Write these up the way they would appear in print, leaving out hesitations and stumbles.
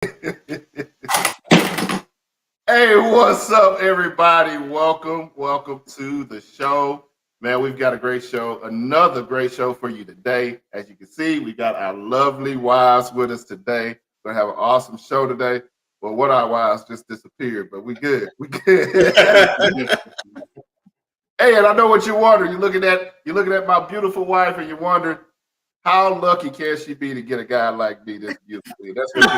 Hey, what's up, everybody? Welcome to the show. Man, we've got a great show, another great show for you today. As you can see, we got our lovely wives with us today. We're gonna have an awesome show today. Well, one of our wives just disappeared, but we good. We good. Hey, and I know what you're wondering. You're looking at my beautiful wife, and you're wondering how lucky can she be to get a guy like me this beautifully. That's what you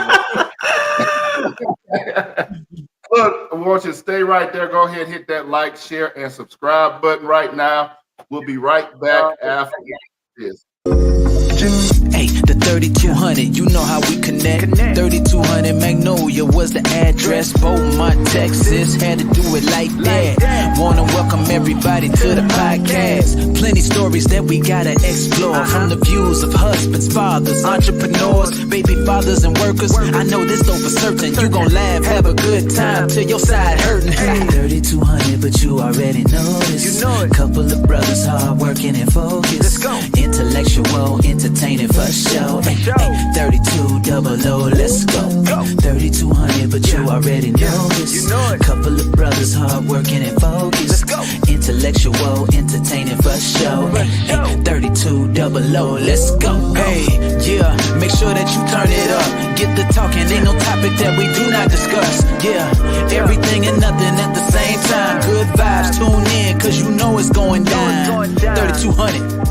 Look, I want you to stay right there. Go ahead, hit that like, share, and subscribe button right now. We'll be right back after this. Hey, the 3200, you know how we connect. 3200 Magnolia was the address. Beaumont, Texas, had to do it like that. Wanna welcome everybody to the podcast. Plenty stories that we gotta explore. From the views of husbands, fathers, entrepreneurs, baby fathers, and workers. I know this though for certain. You gon' laugh, have a good time till your side hurting. 3200, but you already know this. You know it. Couple of brothers hard working and focused. Let's go. Intellectual, entertaining for show. 32 double O, let's go. 3200, but you already know this. Couple of brothers hard working and focused. Intellectual, entertaining for show. 32 double O, let's go. Hey, yeah, make sure that you turn it up. Get the talking, ain't no topic that we do not discuss. Yeah, everything and nothing at the same time. Good vibes, tune in, cause you know it's going down. 3200.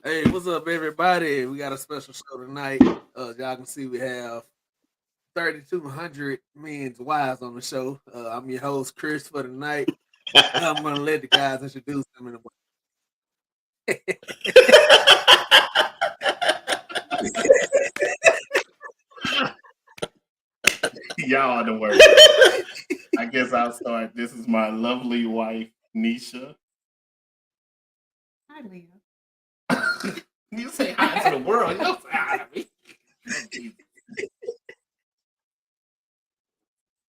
Hey, what's up, everybody? We got a special show tonight. Y'all can see we have 3,200 men's wives on the show. I'm your host, Chris, for the night. I'm going to let the guys introduce them in a Y'all are the worst. I guess I'll start. This is my lovely wife, Nisha. Hi, Leah. You say hi to the world. You don't say hi to me.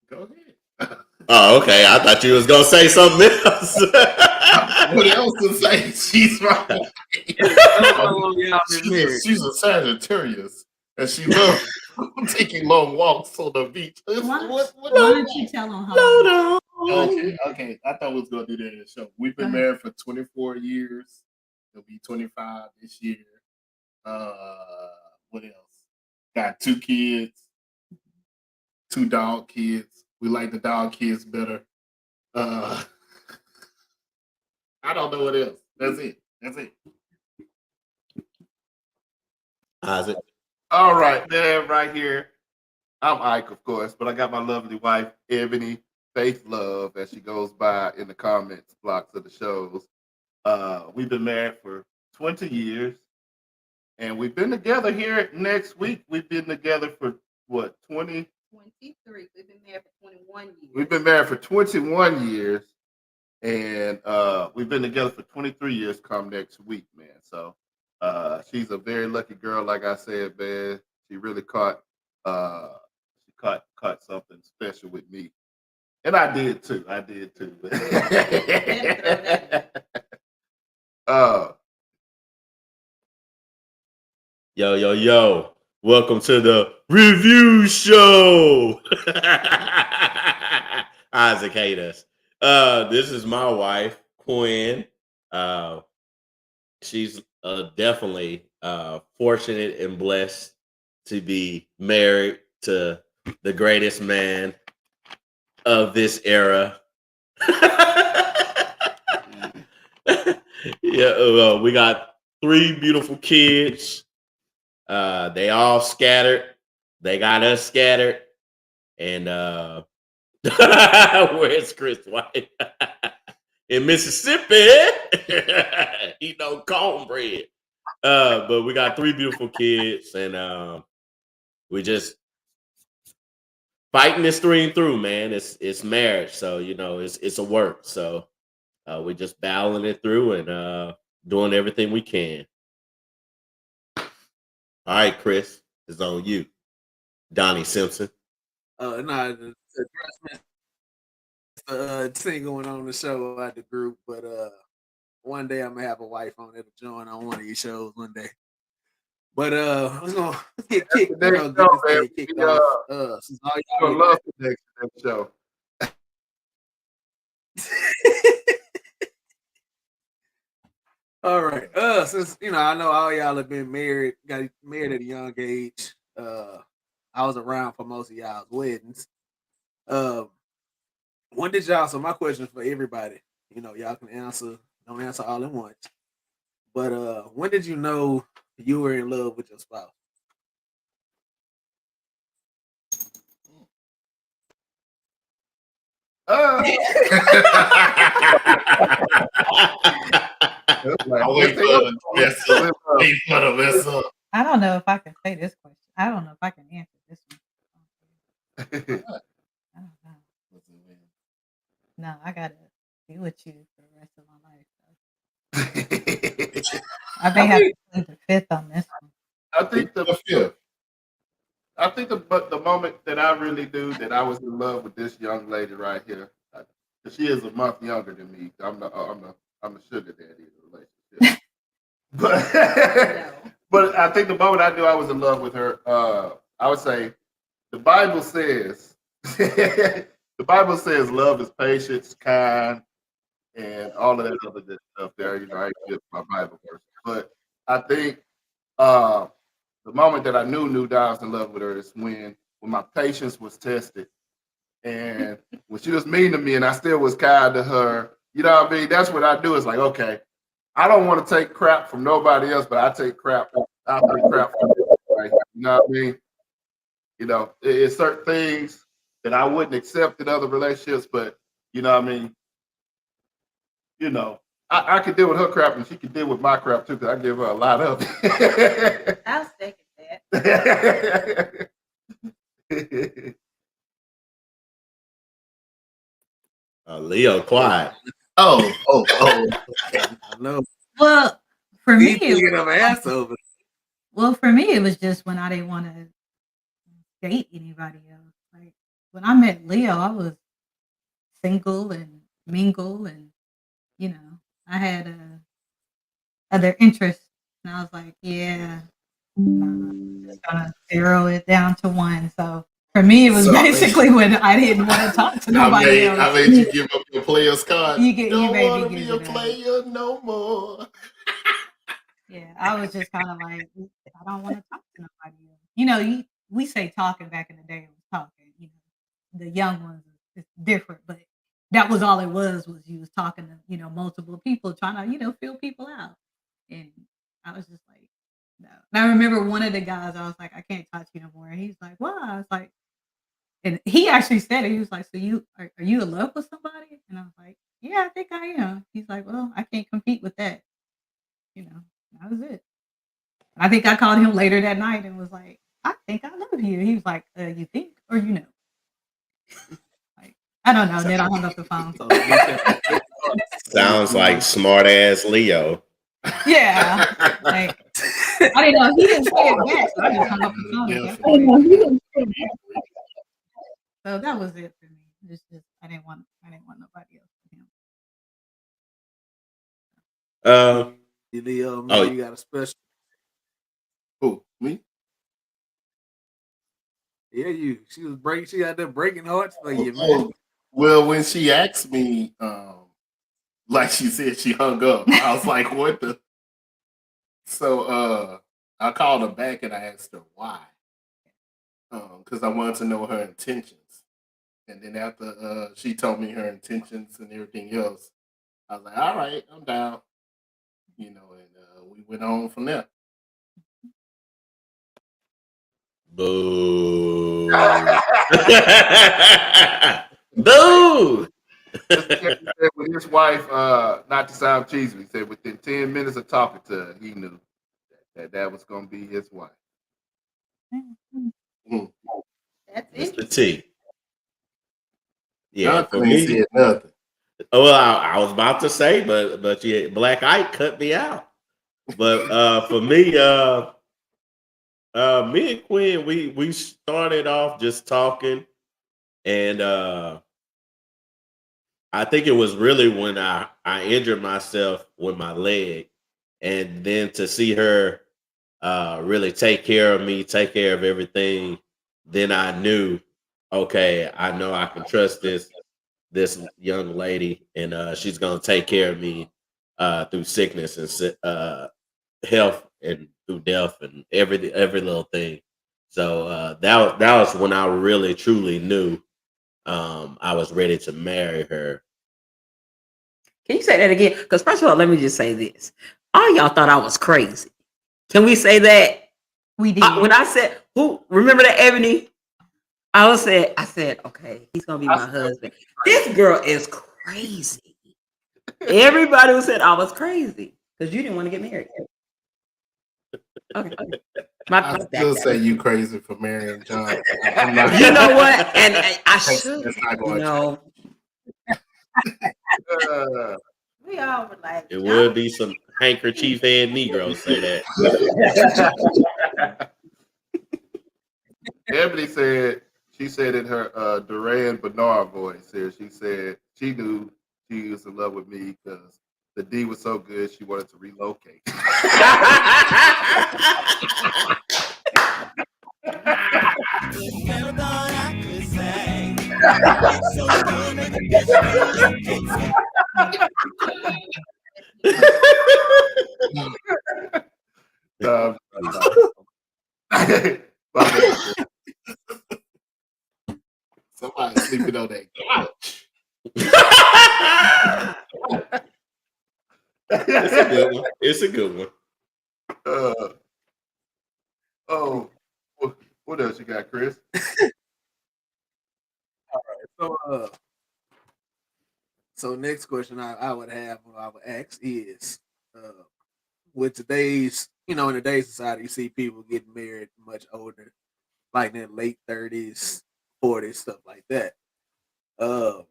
Go ahead. Oh, okay. I thought you was gonna say something else. What else to say? She's right. She's a Sagittarius, and she loves taking long walks on the beach. Why don't you tell them how? Okay. I thought we was gonna do that in the show. We've been married for 24 years. It'll be 25 this year. What else? Got 2 kids, 2 dog kids. We like the dog kids better. I don't know what else. That's it. Isaac. All right, man, right here. I'm Ike, of course, but I got my lovely wife, Ebony Faith Love, as she goes by in the comments blocks of the shows. We've been married for 20 years, and we've been together here next week. We've been together for what, 20? 23. We've been married for 21 years. We've been married for 21 years, and we've been together for 23 years come next week, man. So she's a very lucky girl, like I said, man. She really caught something special with me. And I did too. Yo. Welcome to the review show. Isaac hate us. This is my wife, Quinn. She's definitely fortunate and blessed to be married to the greatest man of this era. Yeah, we got 3 beautiful kids. They all scattered. They got us scattered. And where's Chris White? In Mississippi. Eat no cornbread. But we got 3 beautiful kids, and we just fighting this through, man. It's marriage, so it's a work. So we're just battling it through and doing everything we can. All right, Chris, it's on you. Donnie Simpson. the single on the show at the group, but one day I'm gonna have a wife on it to join on one of these shows one day. But let's get kicked, the next get show, this man. thing kicked off. Since all I y'all love the next show. all right. Since I know all y'all have been married, got married at a young age. I was around for most of y'all's weddings. When did y'all? So my question for everybody, y'all can answer. Don't answer all at once. But when did you know you were in love with your spouse? I don't know if I can say this question. I don't know if I can answer this one. I don't know. No, I gotta be with you for the rest of my life. So. I may have to plead the fifth on this one. I think the fifth. I think the moment that I really knew that I was in love with this young lady right here, she is a month younger than me. I'm a sugar daddy in the relationship. But I think the moment I knew I was in love with her, I would say the Bible says love is patience, kind, and all of that other good stuff there. I get my Bible verse. But I think the moment that I knew that I was in love with her is when my patience was tested. And when she was mean to me and I still was kind to her, you know what I mean? That's what I do. It's like, okay, I don't want to take crap from nobody else, but I'll take crap from you. Right? You know what I mean? It's certain things that I wouldn't accept in other relationships, but you know what I mean? I could deal with her crap and she could deal with my crap too, because I give her a lot of it. I'll second that. Leo, quiet. Oh. I know. Well, for me, for me, it was just when I didn't want to date anybody else. Like when I met Leo, I was single and mingle, and I had other interests, and I was like, yeah, I'm just gonna zero it down to one. So for me, it was basically when I didn't want to talk to nobody else. I made you give up your player's card. You made want to me be give a it up. player no more. Yeah, I was just kind of like, I don't want to talk to nobody else. We say talking back in the day, it was talking. The young ones is different, but that was all it was you was talking to multiple people, trying to feel people out. And I was just like, no. And I remember one of the guys, I was like, I can't talk to you no more. And he's like, why? I was like, and he actually said it. He was like, so you are you in love with somebody? And I was like, yeah, I think I am. He's like, well, I can't compete with that. That was it. I think I called him later that night and was like, I think I love you. He was like, you think or Like, I don't know. Then I hung up the phone. Sounds like smart ass Leo. Yeah. Like, I didn't know. He didn't say it back, so I just hung up the phone. So that was it for me. It's just I didn't want nobody else for him. Leo, you got a special. Who? Me? Yeah, you. She got them breaking hearts for you, man. Well, when she asked me, like she said, she hung up. I was like, what the? So I called her back and I asked her why. Because I wanted to know her intentions. And then after she told me her intentions and everything else, I was like, all right, I'm down. And we went on from there. Boo. Boo. With his wife, not to sound cheesy, he said within 10 minutes of talking to her, he knew that was going to be his wife. That's Mr. it. T. Yeah, for me. Said nothing. Well, I was about to say, but yeah, Black Ike cut me out. But for me, me and Quinn, we started off just talking, and I think it was really when I injured myself with my leg, and then to see her really take care of me, take care of everything, then I knew, okay, I know I can trust this young lady, and she's gonna take care of me through sickness and health and through death and every little thing. So that was when I really truly knew I was ready to marry her. Can you say that again? Because first of all, let me just say this: all y'all thought I was crazy. Can we say that? We did. When I said, "Who remember that Ebony?" I said, okay, he's gonna be my husband. This girl is crazy. Everybody said I was crazy because you didn't want to get married. Okay. I still say you crazy for marrying John. I'm not, You know what? And I should. that's not You going know, to. we all were like, It would be some handkerchief head Negroes say that. Ebony said, she said in her Duran Bernard voice here, she said she knew she was in love with me because the D was so good she wanted to relocate. Somebody sleeping on that couch. It's a good one. It's a good one. Oh, what else you got, Chris? So next question I would have, or I would ask is, with today's, in today's society, you see people getting married much older, like in their late 30s, 40s, stuff like that. Do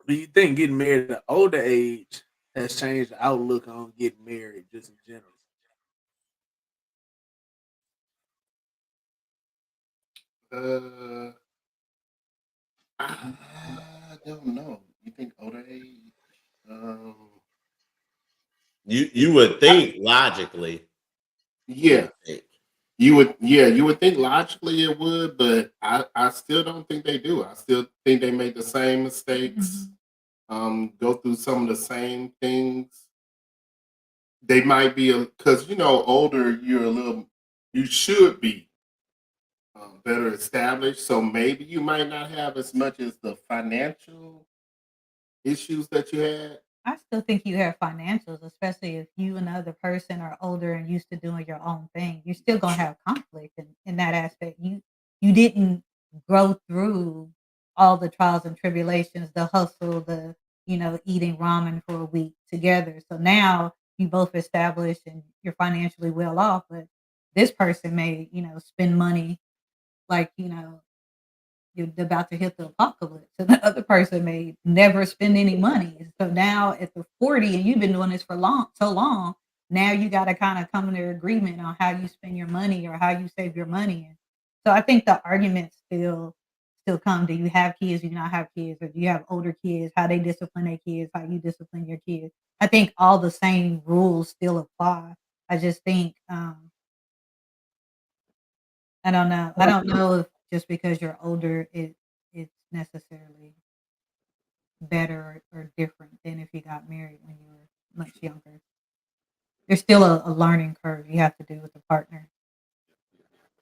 you think getting married at an older age has changed the outlook on getting married just in general? I don't know. You think older age? You would think logically. Yeah. You would think logically it would, but I still don't think they do. I still think they make the same mistakes, go through some of the same things. They might be because older, you should be better established. So maybe you might not have as much as the financial issues that you had. I still think you have financials, especially if you and the other person are older and used to doing your own thing. You're still gonna have conflict in that aspect. You didn't go through all the trials and tribulations, the hustle, the eating ramen for a week together. So now you both established and you're financially well off, but this person may, spend money like, you're about to hit the apocalypse, and the other person may never spend any money. So now at the 40, and you've been doing this for so long, now you got to kind of come to an agreement on how you spend your money or how you save your money. And so I think the arguments still come. Do you have kids? Do you not have kids? Or do you have older kids? How they discipline their kids? How you discipline your kids? I think all the same rules still apply. I just think I don't know. I don't know if just because you're older, it's necessarily better or different than if you got married when you were much younger. There's still a learning curve you have to do with the partner.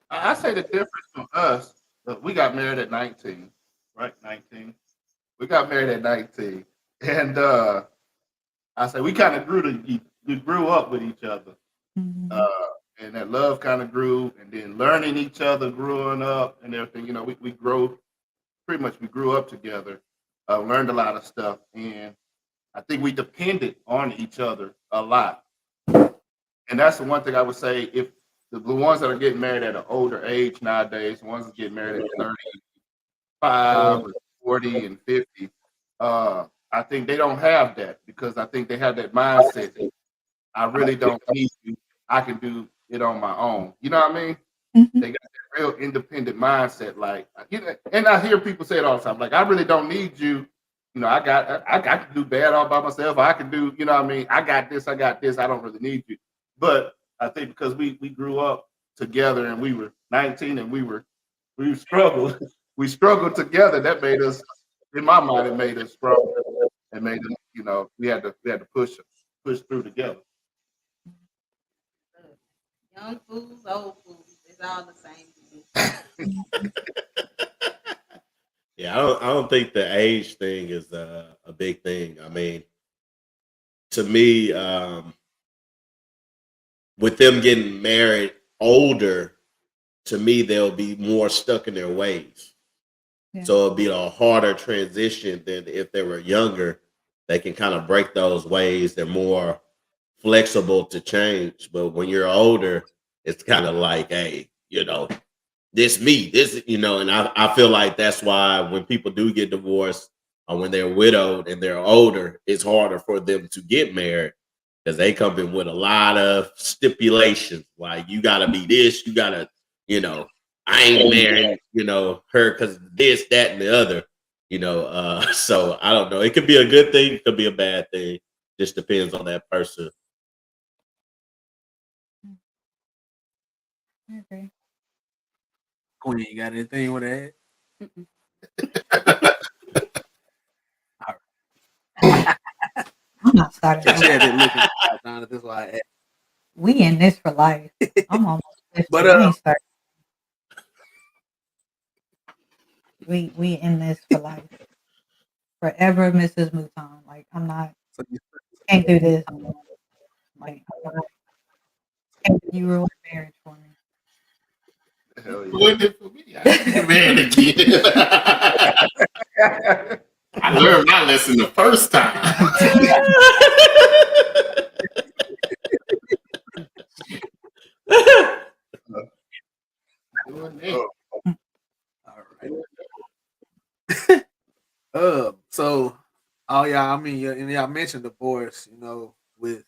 I say the difference from us, we got married at 19, right? 19. We got married at 19. And I say we kind of we grew up with each other. Mhm. And that love kind of grew, and then learning each other, growing up and everything. We grew up together, learned a lot of stuff. And I think we depended on each other a lot. And that's the one thing I would say, if the ones that are getting married at an older age nowadays, the ones that get married at 35 or 40 and 50, I think they don't have that, because I think they have that mindset that I really don't need you. I can do it on my own. You know what I mean? Mhm. They got that real independent mindset. Like, and I hear people say it all the time, like, I really don't need you. you know, I can do bad all by myself. I can do, you know what I mean? I got this. I don't really need you. But I think because we grew up together and we were 19 and we struggled. We struggled together. That made us, in my mind, it made us strong. It made us, you know, we had to push through together. Young fools, old fools, it's all the same to me. Yeah, I don't think the age thing is a big thing. I mean, to me, with them getting married older, to me, they'll be more stuck in their ways. Yeah. So it'll be a harder transition than if they were younger. They can kind of break those ways. They're more flexible to change. But when you're older, it's kind of like, hey, you know, this me, this, you know, and I feel like that's why when people do get divorced or when they're widowed and they're older, it's harder for them to get married because they come in with a lot of stipulations. Like, you got to be this, you got to, you know, I ain't marrying, you know, her because this, that, and the other, you know. So I don't know. It could be a good thing, it could be a bad thing. Just depends on that person. I agree. Queen, you got anything you want to add? I'm not starting. She had over. that look in the eye, Donna. That's why I asked. We in this for life. I'm almost 50. But, I ain't starting. We in this for life. Forever, Mrs. Mouton. Like, I'm not, So you- can't do this. Like, you ruined marriage for me. Hell yeah. Ruined it for me. I didn't get married again. I learned my lesson the first time. Doing that. All right. So all y'all, I mean, and y'all mentioned divorce, you know, with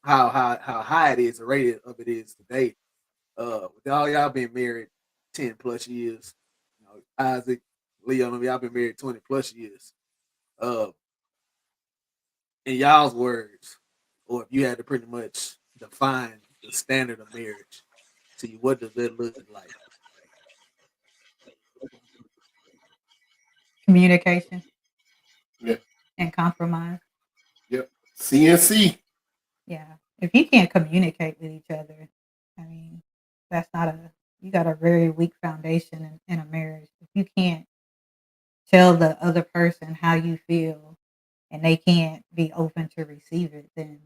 how high it is, the rate of it is today. With all y'all been married 10 plus years, you know, Isaac, Leon, y'all been married 20 plus years. In y'all's words, or if you had to pretty much define the standard of marriage to you, what does that look like? Communication. Yeah. And compromise. Yep. CNC. Yeah. If you can't communicate with each other, I mean, that's not you got a very weak foundation in a marriage. If you can't tell the other person how you feel and they can't be open to receive it, then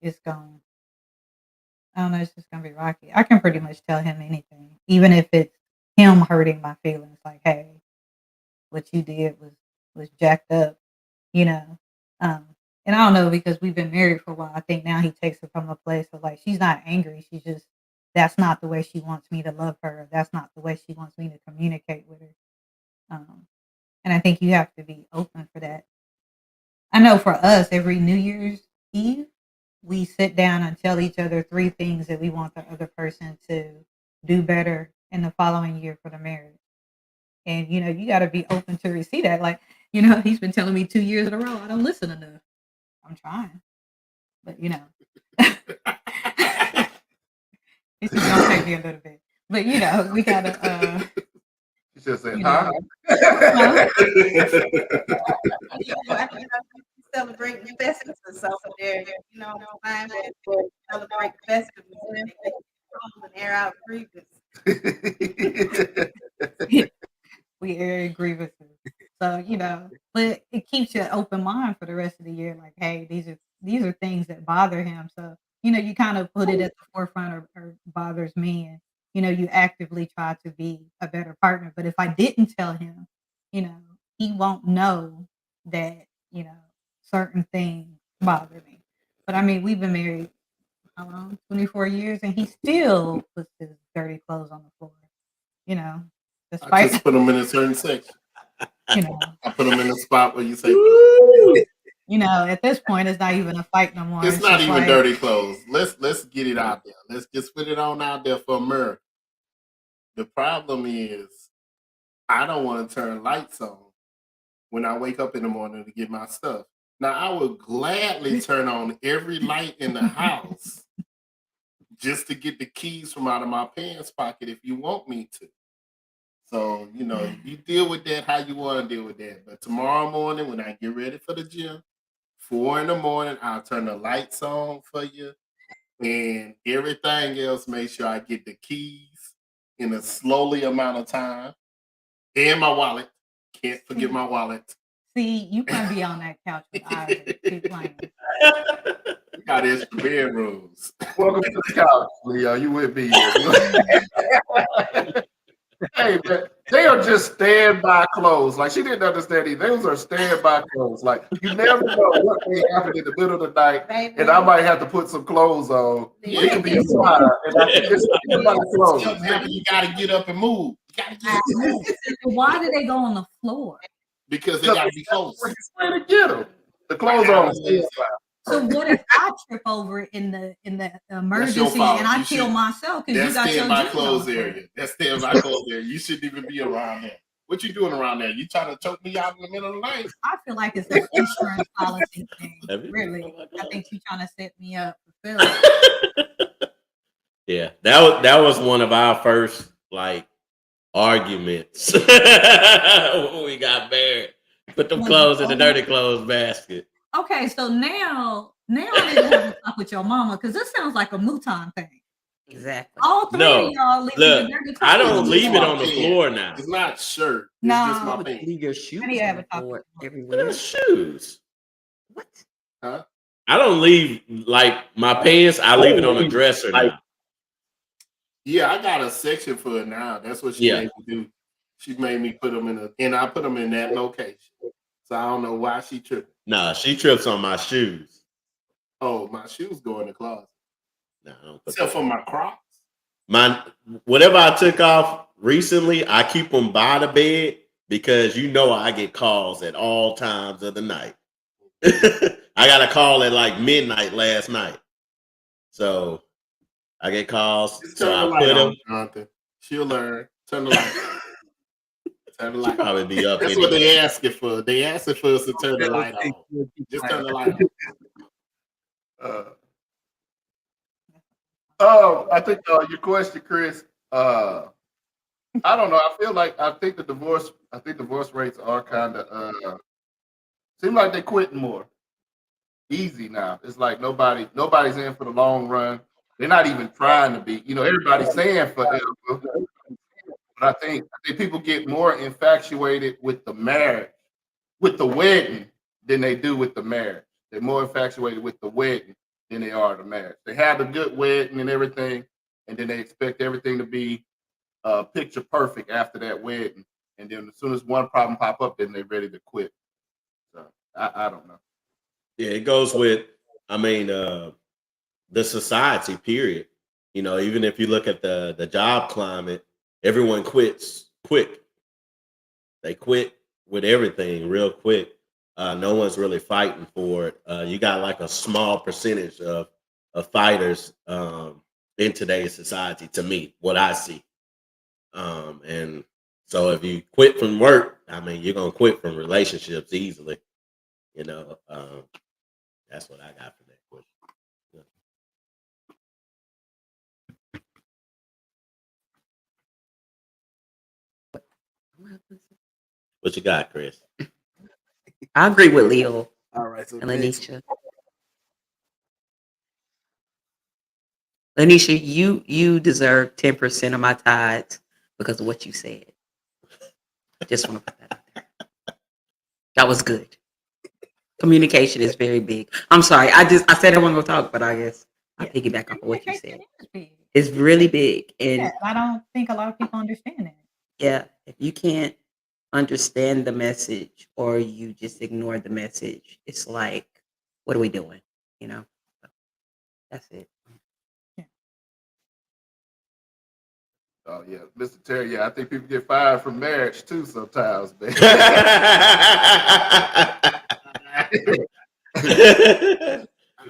it's going, I don't know, it's just going to be rocky. I can pretty much tell him anything, even if it's him hurting my feelings. Like, hey, what you did was jacked up, you know. And I don't know, because we've been married for a while. I think now he takes it from a place of like, she's not angry. She's just, that's not the way she wants me to love her. That's not the way she wants me to communicate with her. And I think you have to be open for that. I know for us, every New Year's Eve, we sit down and tell each other 3 things that we want the other person to do better in the following year for the marriage. And, you know, you got to be open to receive that. Like, you know, he's been telling me 2 years in a row, I don't listen enough. I'm trying. But, you know, it's just going to take me a little bit. But, you know, we got to, She just said, you huh? know, Celebrate the festivals so there, you know, time to celebrate the festivals and they get home and air out grievances. we air grievances. So, you know, but it keeps you an open mind for the rest of the year. Like, hey, these are things that bother him. So, you know, you kind of put it at the forefront or bothers me. And, you know, you actively try to be a better partner. But if I didn't tell him, you know, he won't know that, you know, certain things bother me. But I mean, we've been married, how long? 24 years, and he still puts his dirty clothes on the floor. You know, I despite, just put them in a certain section. you know, I put them in a spot where you say, you know, at this point, it's not even a fight no more. it's not just even like, dirty clothes. Let's get it out there. Let's just put it on out there for America. The problem is, I don't want to turn lights on when I wake up in the morning to get my stuff. Now, I would gladly turn on every light in the house just to get the keys from out of my pants pocket if you want me to. So, you deal with that how you want to deal with that. But tomorrow morning, when I get ready for the gym, 4 in the morning, I'll turn the lights on for you. And everything else, make sure I get the keys in a slowly amount of time. And my wallet. Can't forget my wallet. See, you can be on that couch with Isaac. Keep playing. We got extra bedrooms. Welcome to the couch, Leo. You with me? Hey, man, they are just standby clothes. Like, she didn't understand either. Those are standby clothes. Like, you never know what may happen in the middle of the night, Baby. and I might have to put some clothes on. It could be a fire, and I think it's standby clothes. Something happen, you got to get up and move. You got to get up and move Why do they go on the floor? because they got to be close. Where to get them? The clothes are on standby. So what if I trip over in the emergency fault. and I You kill should- myself because you That's got your standby jeans clothes on? area. That's standby clothes area. You shouldn't even be around there. What you doing around there? You trying to choke me out in the middle of the night? I feel like it's an insurance policy thing. Have you- Really, oh my I God. think you're trying to set me up for failure. Yeah, that was one of our first like arguments when we got married. Put them Was clothes it in the over? dirty clothes basket. Okay, so now I need to have a talk with your mama because this sounds like a Mouton thing. Exactly. All three No, of y'all leave look, the dirty I clothes don't the leave it floor. on the floor now. It's not shirt. It's just No. my pants. Leave your shoes I need to have on a the talk floor with everywhere. Look at the shoes. What? Huh? I don't leave like my pants. I leave it on the dresser now. Yeah, I got a section for it now. That's what she Yeah. made me do. She made me put them and I put them in that location. So I don't know why she tripped. Nah, she trips on my shoes. Oh, my shoes go in the closet. Nah, I don't put Except that. for my Crocs. Whatever I took off recently, I keep them by the bed because I get calls at all times of the night. I got a call at like midnight last night, so I get calls. Just So turn I the light put them. on, Jonathan. She'll learn. Turn the light on. Turn the She light on. probably be up. That's anyway. what they asking for. They asking for us to turn the light on. Just turn the light on. I think your question, Chris. I don't know. I think divorce rates are kind of seem like they're quitting more easy now. It's like nobody's in for the long run. They're not even trying to be. Everybody's saying forever, but I think people get more infatuated with the marriage, with the wedding, than they do with the marriage. They're more infatuated with the wedding than they are the marriage. They have a good wedding and everything, and then they expect everything to be picture perfect after that wedding. And then as soon as one problem pop up, then they're ready to quit. So I don't know. Yeah, it goes with. The society. Period. Even if you look at the job climate, everyone quits quick. They quit with everything real quick. No one's really fighting for it. You got like a small percentage of fighters in today's society. To me, what I see, and so if you quit from work, you're gonna quit from relationships easily. That's what I got for that question. What you got, Chris? I agree with Leo All right, so and next, Lanisha. Lanisha, you deserve 10% of my tithes because of what you said. Just want to put that out there. That was good. Communication is very big. I'm sorry. I said I wasn't gonna talk, but I guess I piggyback off of what you said. Communication is big. It's really big, and Yeah, I don't think a lot of people understand that. yeah, if you can't understand the message or you just ignore the message, it's like, what are we doing? So that's it. Oh yeah, Mr. Terry. Yeah, I think people get fired from marriage too sometimes, man.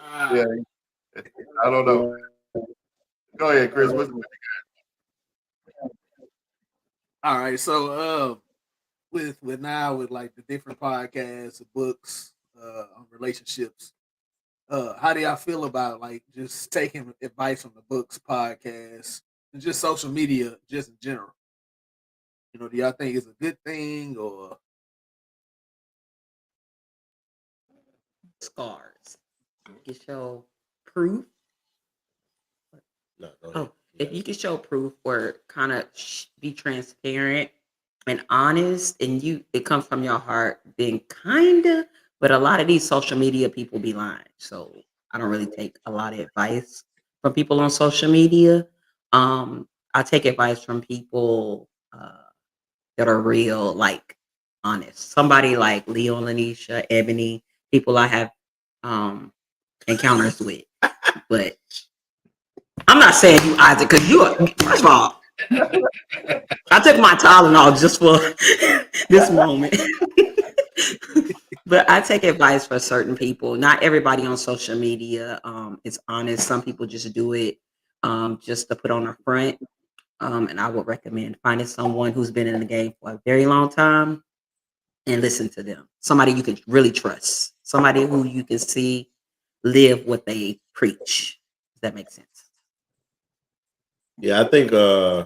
Yeah, I don't know. Go ahead, Chris. all right. So with now with like the different podcasts, books, on relationships. How do y'all feel about like just taking advice from the books, podcasts, and just social media, just in general? You know, do y'all think it's a good thing or Scars. You can show proof. No, go ahead. Oh, if you can show proof or kind of be transparent and honest, and it comes from your heart, then kinda. But a lot of these social media people be lying, so I don't really take a lot of advice from people on social media. I take advice from people that are real, like honest. Somebody like Leo and Lanisha, Ebony, people I have encounters with. But I'm not saying you, Isaac, because you are, first of all, I took my Tylenol just for this moment. But I take advice for certain people. Not everybody on social media is honest. Some people just do it just to put on a front. And I would recommend finding someone who's been in the game for a very long time and listen to them. Somebody you can really trust. Somebody who you can see live what they preach. Does that make sense? Yeah, I think I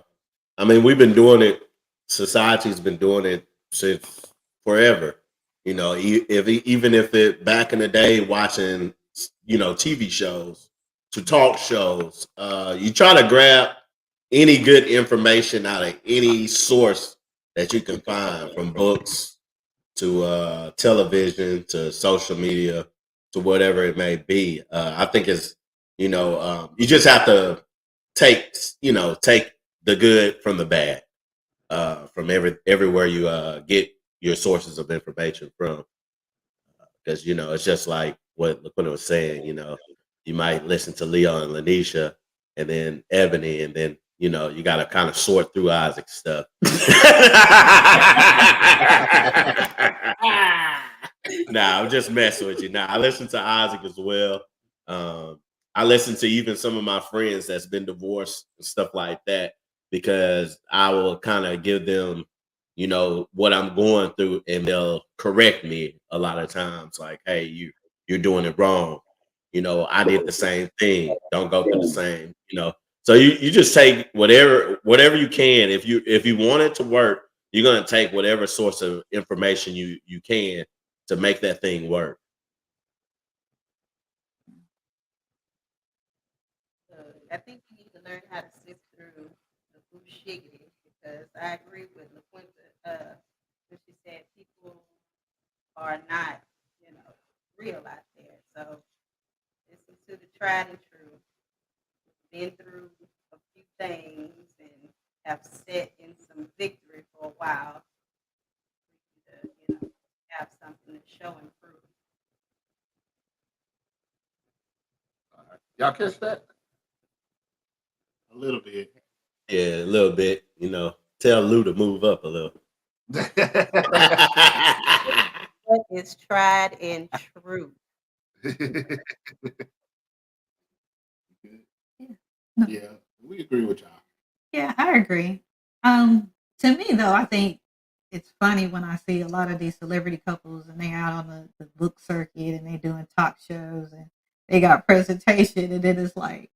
mean we've been doing it. Society's been doing it since forever. You know, even if it back in the day watching TV shows to talk shows, you try to grab any good information out of any source that you can find, from books to television to social media to whatever it may be. I think it's you just have to take the good from the bad from everywhere you get your sources of information from, because it's just like what LaQuinta was saying. You might listen to Leo and Lanisha and then Ebony, and then you got to kind of sort through Isaac's stuff. Nah, I'm just messing with you. Nah, I listen to Isaac as well. I listen to even some of my friends that's been divorced and stuff like that, because I will kind of give them, what I'm going through, and they'll correct me a lot of times. Like, hey, you're doing it wrong. I did the same thing. Don't go through the same. So you just take whatever you can. If you want it to work, you're gonna take whatever source of information you can to make that thing work. I think you need to learn how to sift through the bullshit, because I agree with LaQuinta when she said people are not, real out there. So listen to the tried and true. Been through a few things and have set in some victory for a while. To, have something to show and prove. Y'all catch that? A little bit. Yeah, a little bit. Tell Lou to move up a little. What is tried and true? Yeah, we agree with y'all. Yeah, I agree. To me though, I think it's funny when I see a lot of these celebrity couples and they out on the book circuit and they doing talk shows and they got presentation, and then it's like,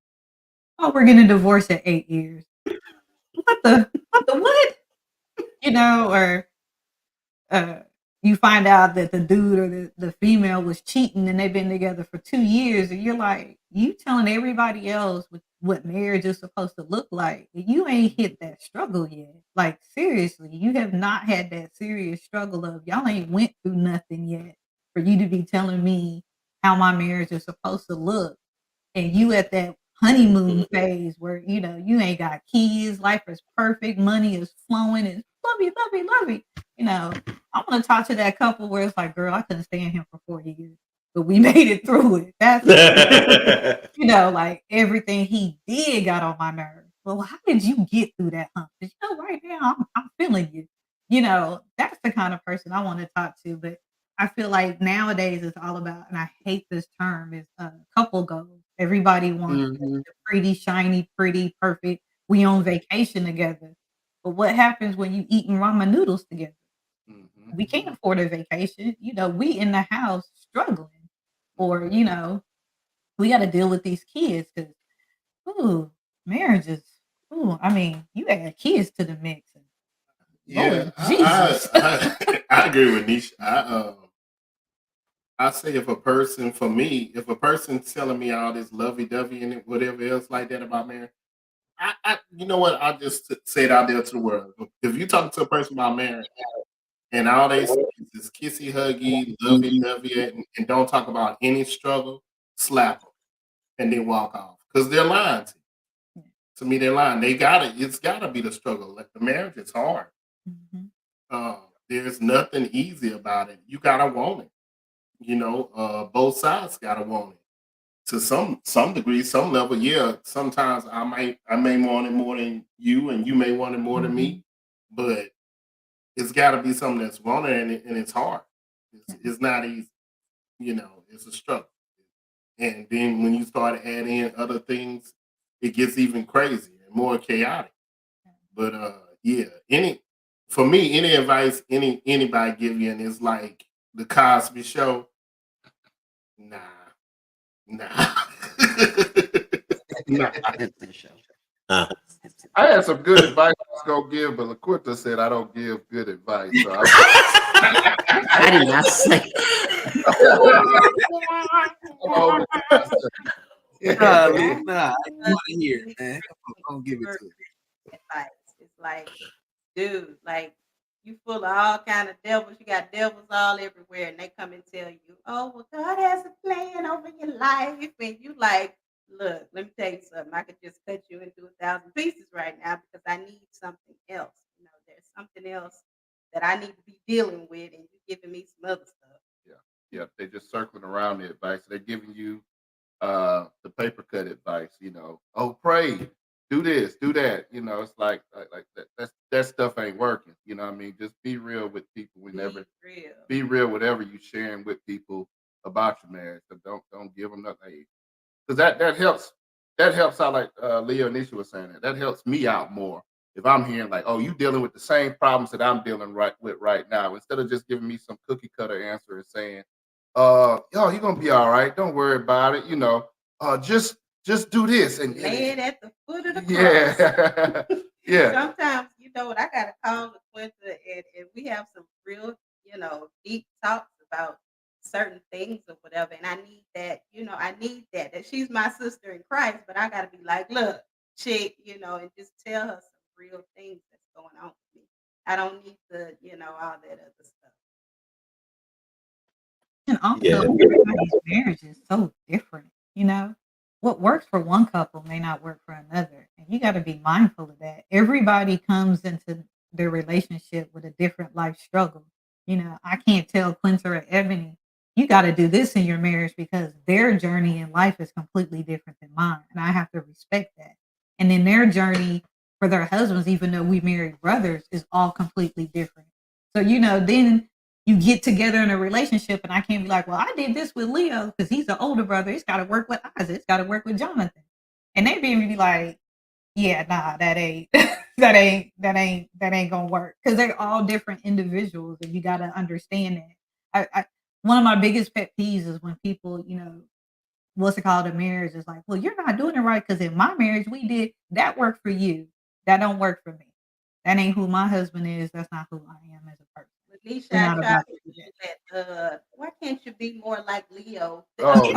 oh, we're getting divorced at 8 years. What the what? Or you find out that the dude or the female was cheating and they've been together for 2 years, and you're like, you telling everybody else what marriage is supposed to look like. You ain't hit that struggle yet. Like, seriously, you have not had that serious struggle of y'all ain't went through nothing yet for you to be telling me how my marriage is supposed to look. And you at that honeymoon phase where, you ain't got kids, life is perfect, money is flowing, it's lovey, lovey, lovey. I want to talk to that couple where it's like, girl, I couldn't stand him for 4 years, but we made it through it. That's, like everything he did got on my nerves. Well, how did you get through that hump? 'Cause, right now I'm feeling you. That's the kind of person I want to talk to. But I feel like nowadays it's all about, and I hate this term, is couple goals. Everybody wants the pretty, shiny, pretty, perfect. We on vacation together. But what happens when you eating ramen noodles together? we can't afford a vacation. You know, we in the house struggling, or you know, we got to deal with these kids because, ooh, marriages. Ooh, I mean, you add kids to the mix. And, Yeah, Lord Jesus. I agree with Nisha. I say if a person, for me, if a person's telling me all this lovey-dovey and whatever else like that about marriage, you know what? I just say it out there to the world. If you talk to a person about marriage and all they say is kissy, huggy, lovey-dovey, and don't talk about any struggle, slap them and then walk off because they're lying to you. To me, they're lying. It's gotta be the struggle. Like the marriage is hard. There's nothing easy about it. You gotta want it. You know, both sides gotta want it to some degree, some level. Yeah, sometimes I may want it more than you, and you may want it more than me. But it's got to be something that's wanted, and it's hard. It's not easy. You know, it's a struggle. And then when you start adding in other things, it gets even crazier and more chaotic. But yeah, for me, any advice anybody give you, and it's like the Cosby Show. Nah. Nah. I had some good advice I was gonna give, but LaQuinta said I don't give good advice. So I did not say. Nah, I want to hear it, man. Don't give it to me. Advice. It's like, dude, like you full of all kind of devils. You got devils all everywhere, and they come and tell you, "Oh, well, God has a plan over your life," and you like, look, let me tell you something. I could just cut you into 1,000 pieces right now because I need something else. You know, there's something else that I need to be dealing with, and you're giving me some other stuff. Yeah, they're just circling around the advice. They're giving you the paper cut advice. You know, oh, pray, do this, do that. You know, it's like that stuff ain't working. You know what I mean? Just be real with people. Be real whatever you sharing with people about your marriage. So don't give them nothing. Because that helps. That helps out, like Leo and Nisha was saying. That helps me out more if I'm hearing like, oh, you dealing with the same problems that I'm dealing with right now. Instead of just giving me some cookie cutter answer and saying, yo, you're gonna be all right. Don't worry about it. You know, just do this and lay it at the foot of the cross. Yeah. Sometimes, you know what, I gotta call LaQuinta and we have some real, you know, deep talks about certain things or whatever. And I need that, you know, that she's my sister in Christ, but I gotta be like, look, chick, you know, and just tell her some real things that's going on with me. I don't need to, you know, all that other stuff. And also, everybody's marriage is so different. You know, what works for one couple may not work for another, and you got to be mindful of that. Everybody comes into their relationship with a different life struggle. You know, I can't tell Quinta or Ebony, you got to do this in your marriage because their journey in life is completely different than mine, and I have to respect that. And then their journey for their husbands, even though we married brothers, is all completely different. So, you know, then you get together in a relationship, and I can't be like, well, I did this with Leo because he's the older brother. It's got to work with Isaac. It's got to work with Jonathan. And they be like, yeah, nah, that ain't gonna work because they're all different individuals, and you got to understand that. One of my biggest pet peeves is when people, you know, what's it called, a marriage is like, well, you're not doing it right because in my marriage we did that work for you. That don't work for me. That ain't who my husband is. That's not who I am as a person. Nisha, I tried to do that. Why can't you be more like Leo? Oh,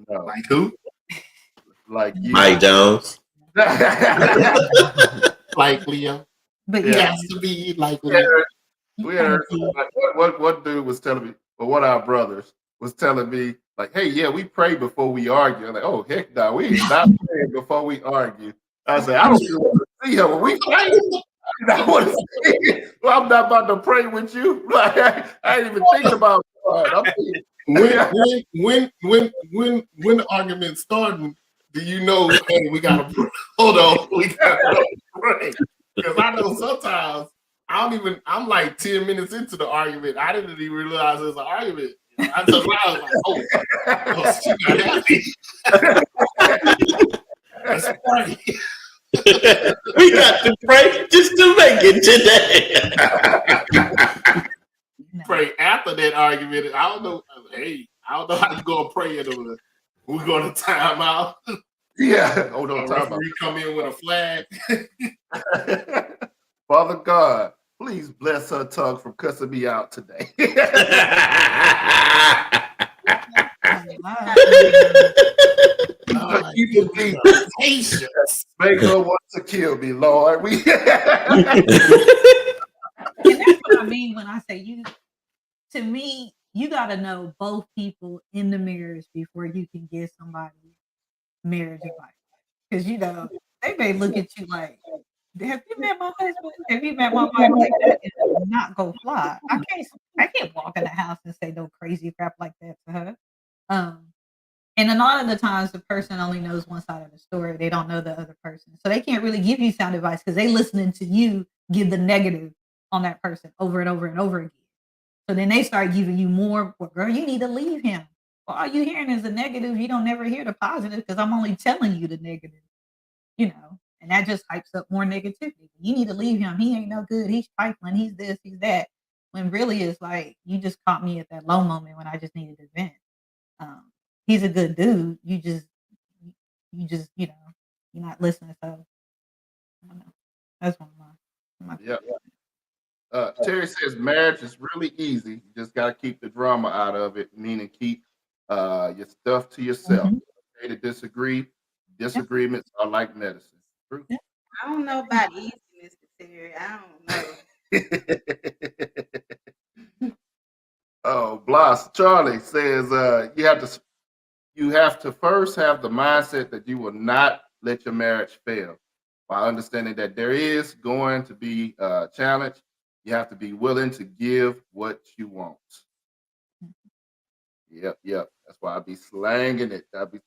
no. Like who? Like you. Mike Jones. Like Leo. But It yeah, has to be like Leo. We heard like, what dude was telling me, or one of our brothers was telling me, like, hey, yeah, we pray before we argue. I'm like, oh, heck no, we ain't not praying before we argue. I said, I don't even want to see her when we pray. I want to see it. Well, I'm not about to pray with you. Like, I ain't even thinking about God. I'm thinking, when the argument starting, do you know, hey, we gotta pray. Hold on, we gotta pray. Because I know sometimes I'm like 10 minutes into the argument. I didn't even realize it was an argument. I was like, oh, she not happy. Let's pray. We got to pray just to make it today. No. Pray after that argument. I don't know. Hey, I don't know how you gonna pray into it. We're gonna time out. Yeah. Hold A on, time out. referee come in with a flag. Father God, please bless her tongue from cussing me out today. Oh, Keep give it me deep. the patience. Make her want to kill me, Lord. And that's what I mean when I say you. To me, you got to know both people in the marriage before you can give somebody marriage advice. Because they may look at you like, "Have you met my husband? Have you met my wife?" Like that is not go fly. I can't walk in the house and say no crazy crap like that to her. And a lot of the times the person only knows one side of the story. They don't know the other person. So they can't really give you sound advice because they listening to you give the negative on that person over and over and over again. So then they start giving you more, well, girl, you need to leave him. Well, all you hearing is the negative. You don't never hear the positive because I'm only telling you the negative, and that just hypes up more negativity. You need to leave him. He ain't no good. He's trifling. He's this, he's that. When really it's like, you just caught me at that low moment when I just needed to vent. He's a good dude. You're not listening. So I don't know. That's one of my Yeah. Terry says marriage is really easy. You just got to keep the drama out of it, meaning keep your stuff to yourself. Mhm. Okay to disagree. Disagreements are like medicine. True. Yeah. I don't know about easy, Mr. Terry. I don't know. Oh, Bloss Charlie says you have to first have the mindset that you will not let your marriage fail. By understanding that there is going to be a challenge, you have to be willing to give what you want. Yep. That's why I be slanging it. I be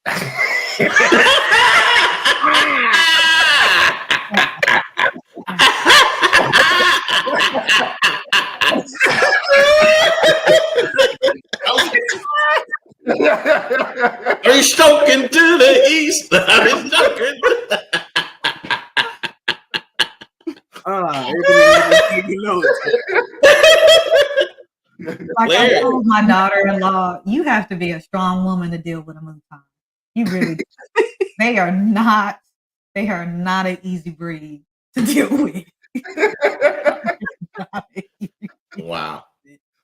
Are you stoking to the east? Are you stoking? Like I Larry. told my daughter-in-law, you have to be a strong woman to deal with them sometimes. You really do. They are not an easy breed to deal with. Wow.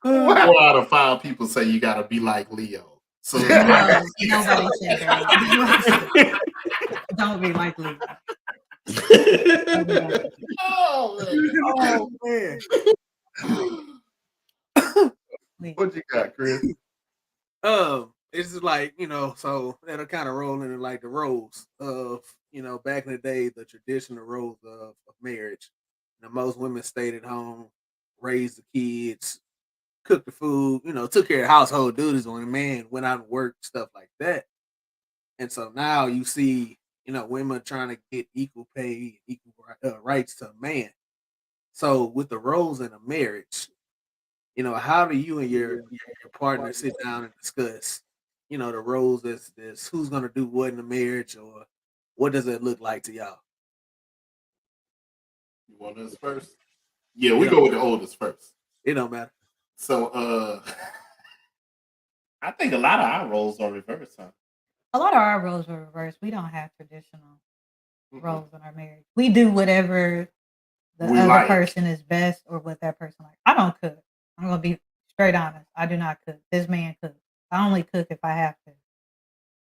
4 out of 5 people say you gotta be like Leo. So No, nobody said that. Don't be like Leo. oh man. What you got, Chris? It's just like, so that'll kind of roll into like the roles of, back in the day, the traditional roles of marriage. Most women stayed at home, raised the kids, cooked the food, took care of household duties when a man went out and worked, stuff like that. And so now you see, women trying to get equal pay, equal rights to a man. So with the roles in a marriage, how do you and your partner sit down and discuss, the roles as who's gonna do what in the marriage, or what does it look like to y'all? You want us first? Yeah, we go with the oldest first. It don't matter. So I think a lot of our roles are reversed, huh? A lot of our roles are reversed. We don't have traditional roles in our marriage. We do whatever the We other like. person is best or what that person likes. I don't cook. I'm gonna be straight honest. I do not cook. This man cooks. I only cook if I have to.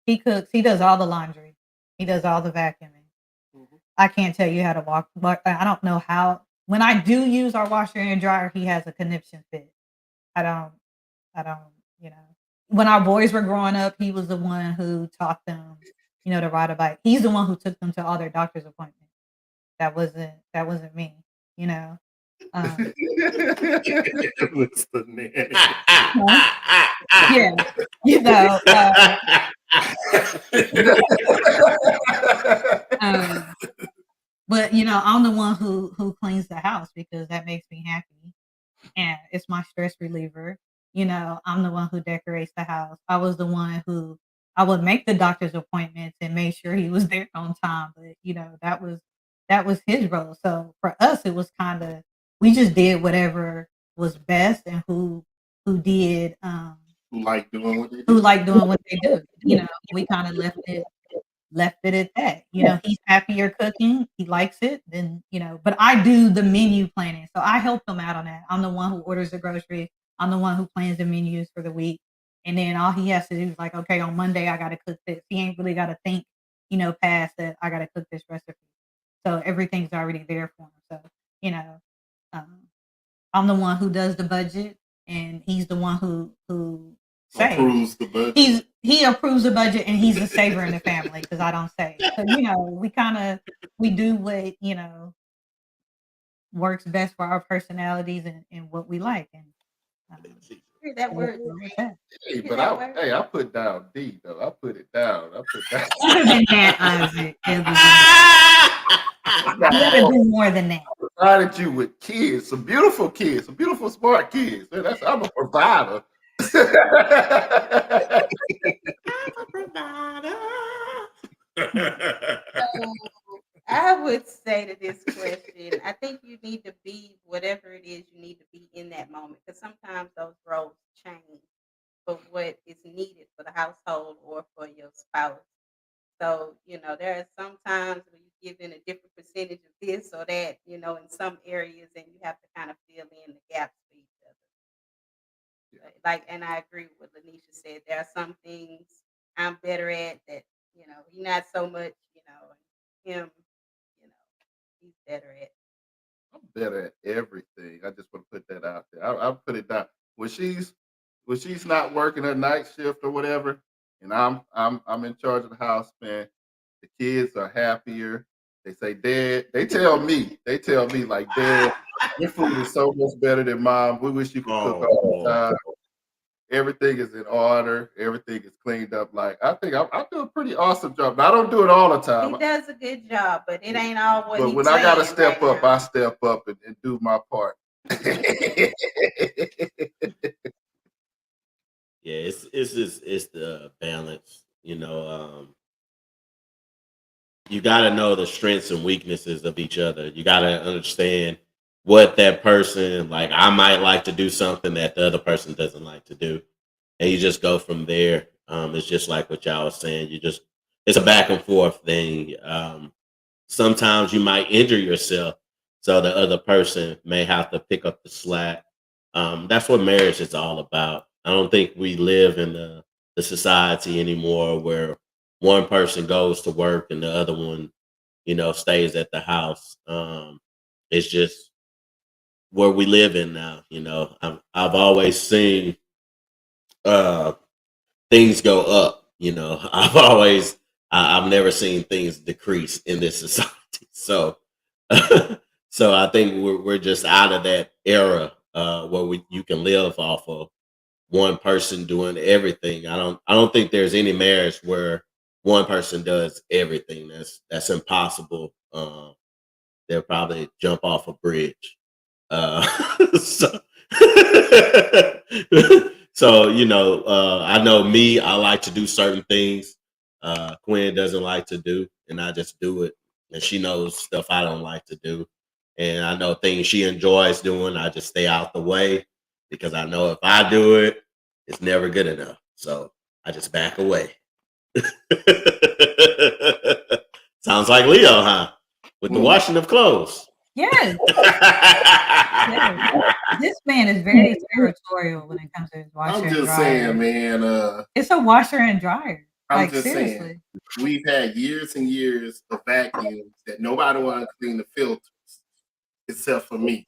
He cooks. He does all the laundry. He does all the vacuuming. Mhm. I can't tell you how to walk. I don't know how. When I do use our washer and dryer, he has a conniption fit. I don't. I don't. When our boys were growing up, he was the one who taught them, to ride a bike. He's the one who took them to all their doctor's appointments. That wasn't me. Um, Looks the nanny. yeah, but I'm the one who cleans the house because that makes me happy, and it's my stress reliever. I'm the one who decorates the house. I was the one who I would make the doctor's appointments and make sure he was there on time. But that was that was his role. So for us, it was kind of, we just did whatever was best, and who did Who like doing what they who do. like doing what they do. You know, we kind of left it at that. You know, he's happier cooking, he likes it, then, you know, but I do the menu planning. So I help him out on that. I'm the one who orders the groceries. I'm the one who plans the menus for the week. And then all he has to do is like, okay, on Monday I gotta cook this. He ain't really gotta think, you know, past that I gotta cook this recipe. So everything's already there for him. So, you know, I'm the one who does the budget, and he's the one who saves. Approves the budget. He approves the budget, and he's the saver in the family because I don't save. So, you know, we do what, you know, works best for our personalities and what we like. And Hear that word. with that. Hey, Hear but that word? I put down D though. I put it down. Other than that, Isaac, you gotta do more than that. Provided you with kids, some beautiful, smart kids. Man, I'm a provider. So I would say to this question, I think you need to be whatever it is you need to be in that moment, because sometimes those roles change for what is needed for the household or for your spouse. So, you know, there are some times when you give in a different percentage of this or that, you know, in some areas, and you have to kind of fill in the gaps for each other. Like, and I agree with what Lanisha said. There are some things I'm better at that, you know, he not so much, you know, and him, you know, he's better at. I'm better at everything. I just want to put that out there. I'll put it down. When she's not working her night shift or whatever, and I'm in charge of the house, man, the kids are happier. They say, Dad, they tell me like, Dad, your food is so much better than mine. We wish you could cook all the time. Everything is in order. Everything is cleaned up. Like, I think I do a pretty awesome job. But I don't do it all the time. He does a good job, but it ain't all what But he's when I gotta saying step right up, now. I step up and do my part. Yeah, it's the balance, you know. You got to know the strengths and weaknesses of each other. You got to understand what that person, like, I might like to do something that the other person doesn't like to do, and you just go from there. It's just like what y'all was saying. It's a back and forth thing. Sometimes you might injure yourself, so the other person may have to pick up the slack. That's what marriage is all about. I don't think we live in the society anymore where one person goes to work and the other one, you know, stays at the house. It's just where we live in now. You know, I've always seen things go up. You know, I've never seen things decrease in this society. So, so I think we're just out of that era where you can live off of one person doing everything. I don't think there's any marriage where one person does everything. That's impossible. They'll probably jump off a bridge. So, so you know, I know me. I like to do certain things. Quinn doesn't like to do, and I just do it. And she knows stuff I don't like to do, and I know things she enjoys doing. I just stay out the way because I know if I do it, it's never good enough. So I just back away. Sounds like Leo, huh? With the washing of clothes. Yes. Yes. This man is very territorial when it comes to his washer I'm and just dryer. saying, man. It's a washer and dryer. I'm Like, just seriously. saying, we've had years and years of vacuums that nobody want to clean the filters except for me.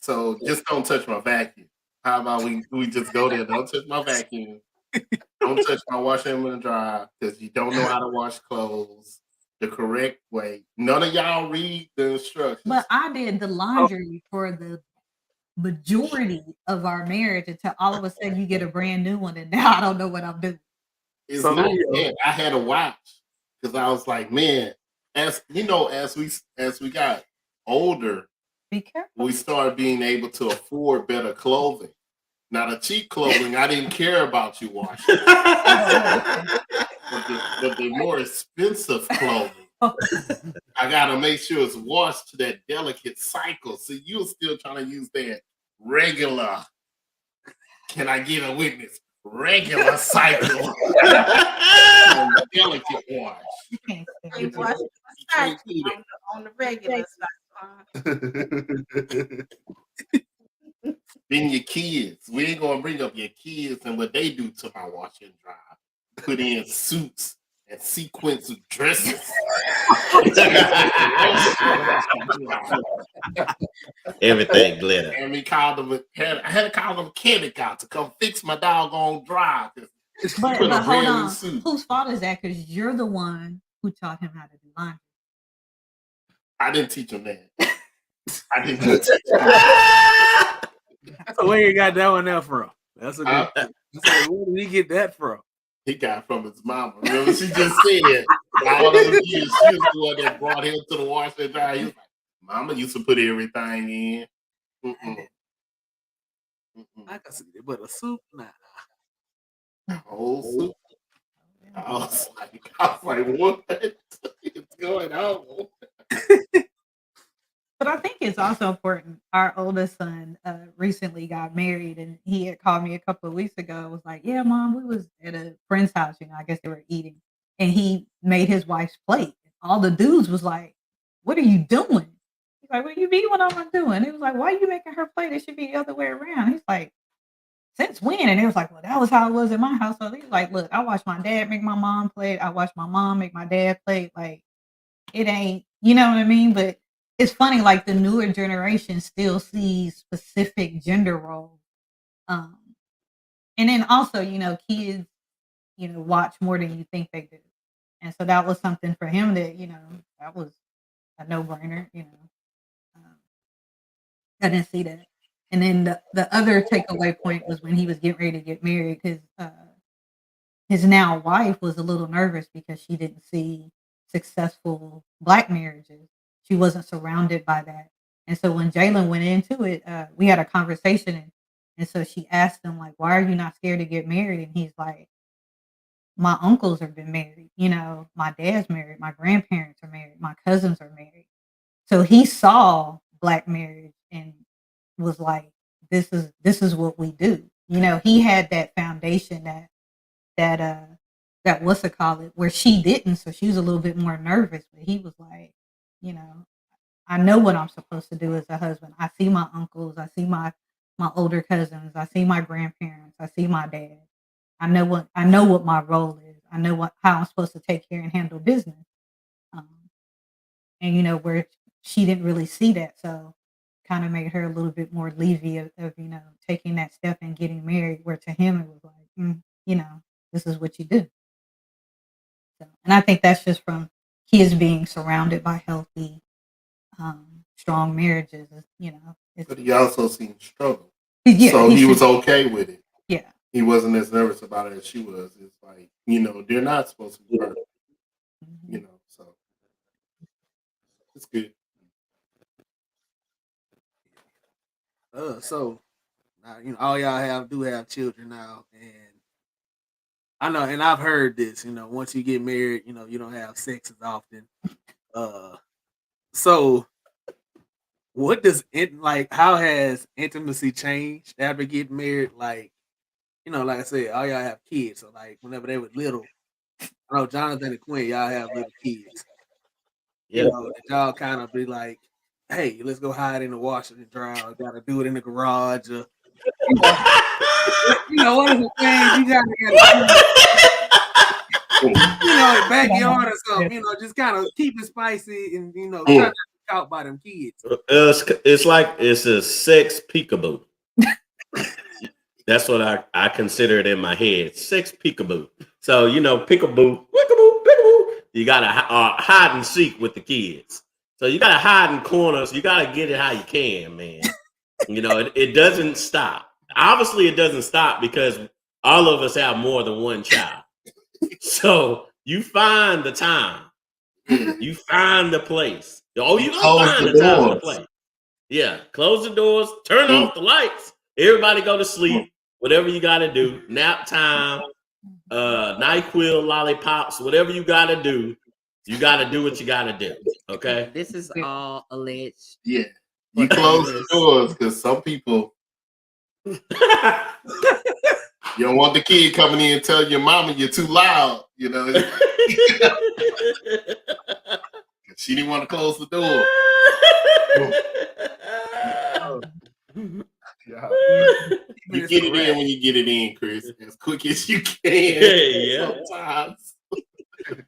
So just don't touch my vacuum. How about we just go there? Don't touch my vacuum. Don't touch my washer and dryer because you don't know how to wash clothes the correct way. None of y'all read the instructions. But I did the laundry for the majority of our marriage until all of a sudden you get a brand new one, and now I don't know what I'm doing. It's not that. I had to watch because I was like, man, as you know, as we got older, Be careful. we started being able to afford better clothing. Now the cheap clothing, I didn't care about you washing. But the more expensive clothing, I gotta make sure it's washed to that delicate cycle. So you're still trying to use that regular. Can I get a witness? Regular cycle. Delicate wash. You can't say They that. wash the You can't cycle do that. on the regular side. Then your kids. We ain't gonna bring up your kids and what they do to my wash and dry. Put in suits and sequins of dresses. Everything glitter. And we called them. I had to call them chemical to come fix my doggone dry. But, Put a but hold brand new on. suit. Whose fault is that? Because you're the one who taught him how to do laundry. I didn't teach him that. I didn't teach him. So where you got that one there from? That's a Huh? good. So where did he get that from? He got it from his mama. Remember, she just said all those years she was the one that brought him to the wash and dry. He was like, "Mama used to put everything in." Mm-mm. Mm-mm. I can see it, but a soup, nah. Whole soup. I was like, what is going on? But I think it's also important. Our oldest son recently got married, and he had called me a couple of weeks ago. Was like, "Yeah, Mom, we was at a friend's house. You know, I guess they were eating, and he made his wife's plate. All the dudes was like, "What are you doing?" He's like, "What do you mean? What am I doing?" He was like, "Why are you making her plate? It should be the other way around." He's like, "Since when?" And it was like, "Well, that was how it was in my household." He's like, "Look, I watched my dad make my mom plate. I watched my mom make my dad plate. Like, it ain't, you know what I mean?" But it's funny, like the newer generation still sees specific gender roles. Um, and then also, you know, kids, you know, watch more than you think they do. And so that was something for him that, you know, that was a no-brainer, you know. I didn't see that. And then the other takeaway point was when he was getting ready to get married, because his now wife was a little nervous because she didn't see successful Black marriages. She wasn't surrounded by that. And so when Jalen went into it, we had a conversation, and so she asked him, like, "Why are you not scared to get married?" And he's like, "My uncles have been married. You know, my dad's married. My grandparents are married. My cousins are married." So he saw Black marriage and was like, this is what we do. You know, he had that foundation that what's it called it, where she didn't. So she was a little bit more nervous, but he was like, you know, "I know what I'm supposed to do as a husband. I see my uncles, I see my older cousins, I see my grandparents, I see my dad. I know what my role is. I know how I'm supposed to take care and handle business." And you know, where she didn't really see that, so kind of made her a little bit more leery of you know, taking that step and getting married. Where to him it was like, you know, this is what you do. So, and I think that's just from kids being surrounded by healthy, strong marriages. You know, But he also seen struggle. yeah, So he was should- okay with it. yeah. He wasn't as nervous about it as she was. It's like, you know, they're not supposed to be perfect, you know, so it's good. So now, you know, all y'all do have children now, and I know, and I've heard this. You know, once you get married, you know, you don't have sex as often. So what does it like? How has intimacy changed after getting married? Like, you know, like I said, all y'all have kids. So like, whenever they were little, I know Jonathan and Quinn, y'all have little kids. You Yeah. know, that y'all kind of be like, "Hey, let's go hide in the washer and dryer. Got to do it in the garage." Or, you know, one of the things you gotta do, you know, the backyard or something. You know, just kind of keep it spicy and you know, try not to be caught by them kids. It's like it's a sex peekaboo. That's what I consider it in my head. Sex peekaboo. So, you know, peekaboo, peekaboo, peekaboo. You got to hide and seek with the kids. So you got to hide in corners. You got to get it how you can, man. You know, it doesn't stop. Obviously, it doesn't stop because all of us have more than one child. So you find the time. You find the place. Oh, you don't find the time and the place. Yeah, close the doors, turn off the lights. Everybody go to sleep. Whatever you got to do, nap time, NyQuil, lollipops, whatever you got to do You got to do what you got to do. Okay. This is all alleged. Yeah. You close the doors because some people, you don't want the kid coming in and telling your mama you're too loud, you know. She didn't want to close the door. Yeah. You get it in when you get it in, Chris, as quick as you can. Yeah. Sometimes.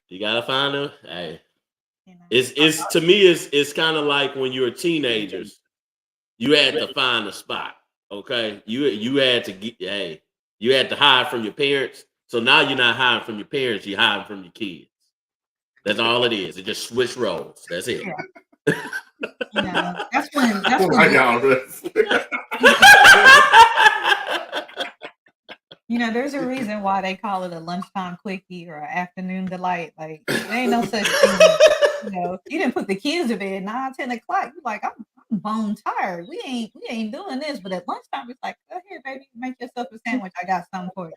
You gotta find them. Hey, You know. it's to me, it's kind of like when you were teenagers, you had to find a spot. Okay, you had to get. Hey, you had to hide from your parents. So now you're not hiding from your parents. You're hiding from your kids. That's all it is. It just switch roles. That's it. You know, that's when I got you know, there's a reason why they call it a lunchtime quickie or an afternoon delight. Like, there ain't no such thing. You know, you didn't put the kids to bed 9, 10 o'clock. You're like, I'm bone tired. We ain't doing this. But at lunchtime, it's like, go here, baby, make yourself a sandwich. I got something for you.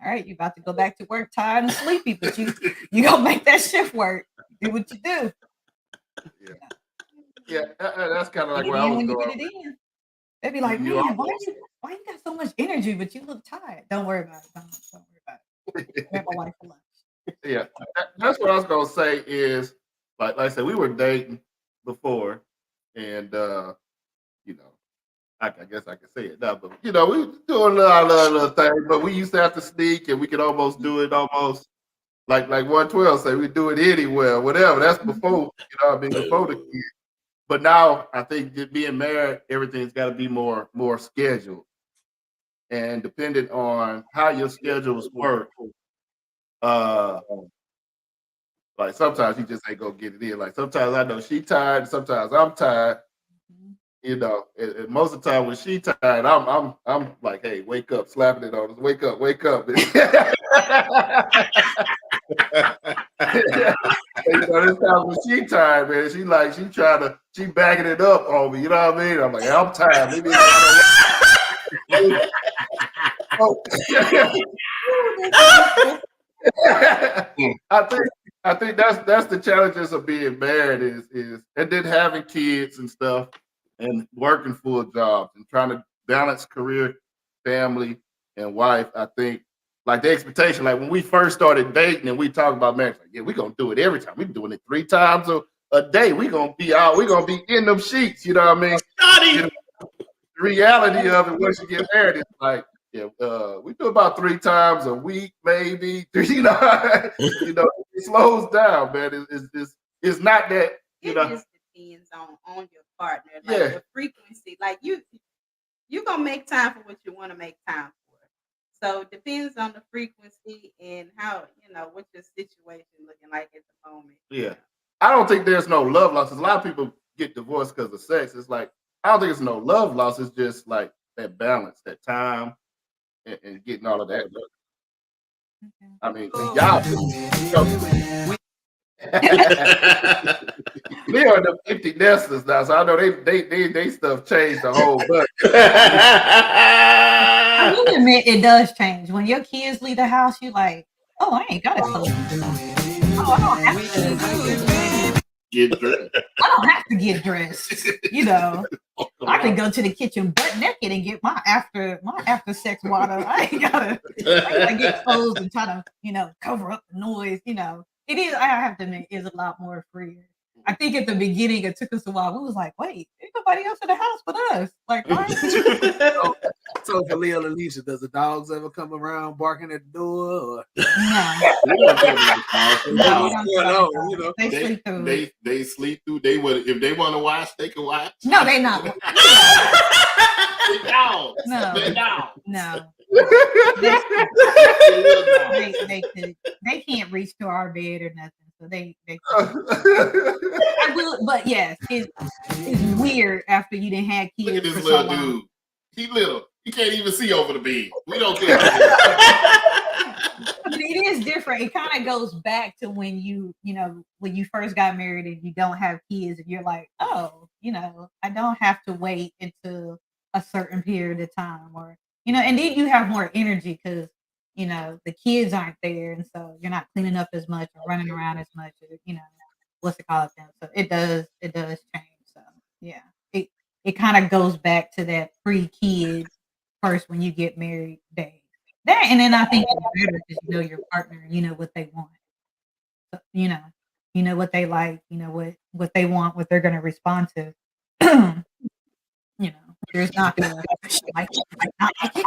All right, you about to go back to work tired and sleepy, but you gonna make that shift work. Do what you do. Yeah, that's kind of like Get where I in was when you going. get it in. They be like, You man, why you got so much energy, but you look tired? Don't worry about it. Don't worry about it. Grab my wife for lunch. Yeah, that's what I was gonna say is like I said, we were dating before, and you know, I guess I can say it now, but you know, we were doing a lot of other things, but we used to have to sneak, and we could almost do it almost like 112 say we do it anywhere, whatever. That's before, you know, what I mean, before the kid. But now I think that being married, everything's got to be more scheduled, and depending on how your schedules work, uh, like sometimes you just ain't gonna get it in. Like sometimes I know she tired, sometimes I'm tired. You know, and most of the time when she tired, I'm like, hey, wake up, slapping it on us, wake up, wake up. You know, this time when she tired, man, she backing it up on me. You know what I mean? I'm like, I'm tired. Maybe I think that's the challenges of being married is and then having kids and stuff and working full jobs and trying to balance career, family, and wife. I think like the expectation, like when we first started dating and we talked about marriage, like, yeah, we're gonna do it every time. We're doing it 3 times a day. We're gonna be out, we're gonna be in them sheets, you know what I mean? You know, the reality of it once you get married is like, yeah, we do about 3 times a week, maybe. You know, it slows down, man. It's not that, you It know. just depends on your partner, like Yeah. the frequency. Like you gonna make time for what you want to make time for. So it depends on the frequency and how what your situation looking like at the moment. Yeah. I don't think there's no love loss. 'Cause a lot of people get divorced because of sex. It's like, I don't think it's no love loss. It's just like that balance, that time, and getting all of that. I mean, y'all, we are the 50 nesters now, so I know they stuff changed a whole bunch. I will admit it does change. When your kids leave the house, you like, oh, I ain't gotta close. Oh, I don't have to. Get dressed. I don't have to get dressed. You know, I can go to the kitchen butt naked and get my after sex water. I ain't gotta get clothes and try to cover up the noise. You know, it is. I have to admit, is a lot more freer. I think at the beginning it took us a while. We was like, wait, there's nobody else in the house but us. Like, why? So for Leo and Alicia, does the dogs ever come around barking at the door? Or? No. They sleep through. They sleep through. They would if they want to watch, they can watch. No, they not. They dogs. No. They dogs. No. They can't reach to our bed or nothing. So they I will, but yes, it's weird after you didn't have kids. Look at this for little so long. dude. He little. He can't even see over the bed. We don't care. But it is different. It kind of goes back to when when you first got married and you don't have kids and you're like, oh, I don't have to wait until a certain period of time, or and then you have more energy because you know, the kids aren't there, and so you're not cleaning up as much or running around as much, or, you know, what's it called then? So it does change. So yeah, it kind of goes back to that pre-kid first when you get married days. That, and then I think it's better because you know your partner, you know what they want. So, you know what they like, you know what they want, what they're gonna respond to. You know, there's not gonna like not like it.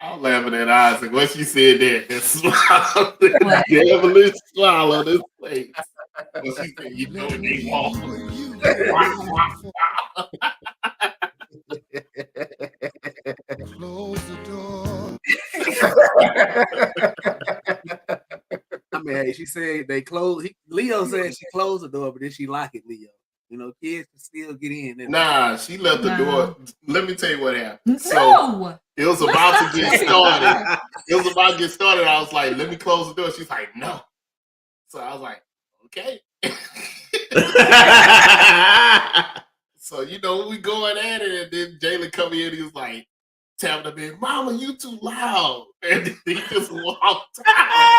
I'm laughing at Isaac. What she said there, and smile, What? devilish smile on his face. When she said, "You know what they want." Close the door. I mean, hey, she said they closed. Leo said she closed the door, but then she locked it. Leo, you know, kids can still get in. And Nah, she left the No. door. Let me tell you what happened. No. So it was Let's about not to get say started. that. It was about to get started. I was like, "Let me close the door." She's like, "No." So I was like, "Okay." So you know we going at it, and then Jalen come in. He was like tapping the bed, "Mama, you too loud," and he just walked out.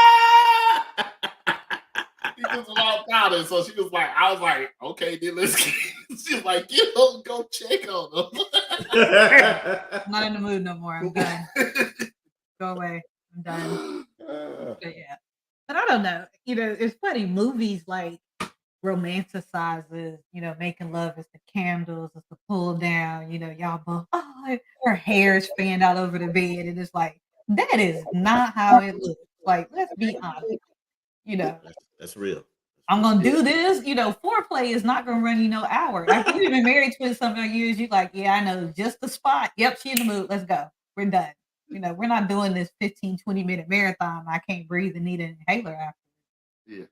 He just walked out, and so she was like, "I was like, okay, then let's." She was like, "Get him, go check on him." I'm not in the mood no more. I'm done. Go away. I'm done. But yeah. But I don't know. You know, it's funny. Movies like romanticizes, you know, making love is the candles, it's the pull down, you know, y'all both, oh, her hair is fanned out over the bed. And it's like, that is not how it looks. Like, let's be honest. You know, That's real. I'm gonna do this. You know, foreplay is not gonna run you no hour. After you've been married 20-something years, you're like, yeah, I know just the spot. Yep, she in the mood. Let's go. We're done. You know, we're not doing this 15, 20-minute marathon. I can't breathe and need an inhaler after. Yeah.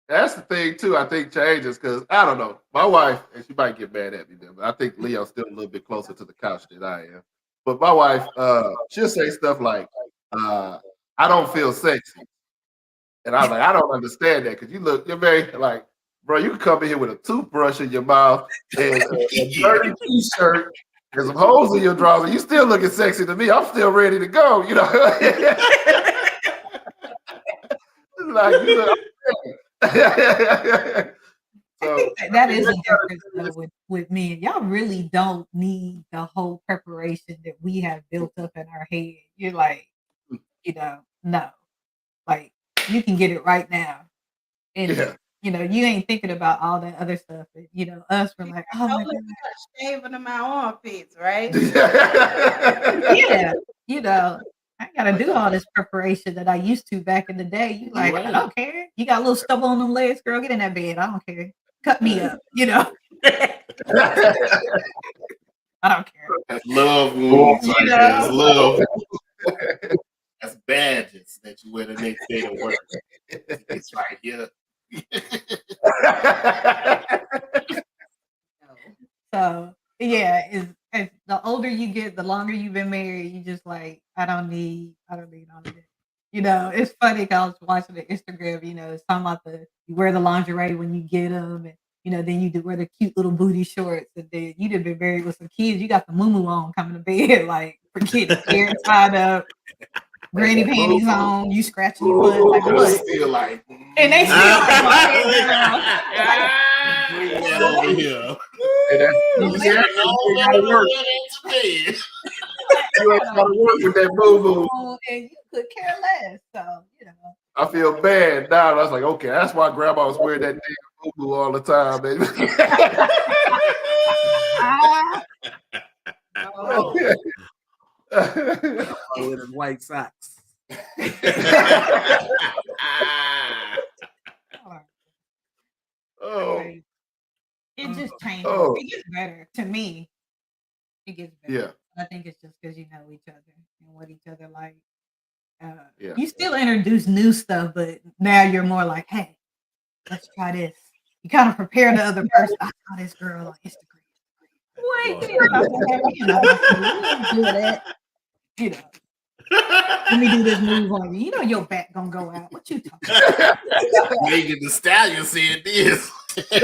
That's the thing too. I think changes because I don't know. My wife, and she might get mad at me there, but I think Leo's still a little bit closer to the couch than I am. But my wife, she'll say stuff like, "I don't feel sexy," and I was like, "I don't understand that because you're very like, bro, you can come in here with a toothbrush in your mouth and a dirty t-shirt and some holes in your drawers, and you still looking sexy to me. I'm still ready to go, you know." Like you look. I So think that is a difference though with men. Y'all really don't need the whole preparation that we have built up in our head. You're like, you know, no. Like you can get it right now. And yeah. you know, you ain't thinking about all that other stuff. And, you know, us we're like, oh my Only God. shaving them my armpits, right? Yeah, you know, I gotta do all this preparation that I used to back in the day. You like, I don't care. You got a little stubble on them legs, girl. Get in that bed. I don't care. Cut me up, you know. I don't care. That's love wounds right there. That's know? love. That's badges that you wear the next day to work. It's right here. So yeah, as the older you get, the longer you've been married, you just like, I don't need all of it. You know, it's funny 'cause I was watching the Instagram, you know, it's talking about you wear the lingerie when you get them, and you know, then you do wear the cute little booty shorts, and then you done been married with some kids, you got the moo on coming to bed, like forget it, hair tied up, granny panties on, you scratching your butt, like And what? it's still like, And they still like, bring that over here. And that's, You you said, ain't no, gotta work. bed. You ain't gotta work with that boo boo. and you could care less. So, you know. I feel bad now. I was like, okay, that's why grandma was wearing that damn boo boo all the time, baby. with his white socks. Oh, It just changes. Oh. It gets better to me. It gets better. yeah. I think it's just because you know each other and what each other like. Yeah. You still introduce new stuff, but now you're more like, hey, let's try this. You kind of prepare the other person. I saw this girl on Instagram. Wait, you know, do that. You know, let me do this move on you. You know your back gonna go out. What you talking about? Megan Thee Stallion said this. But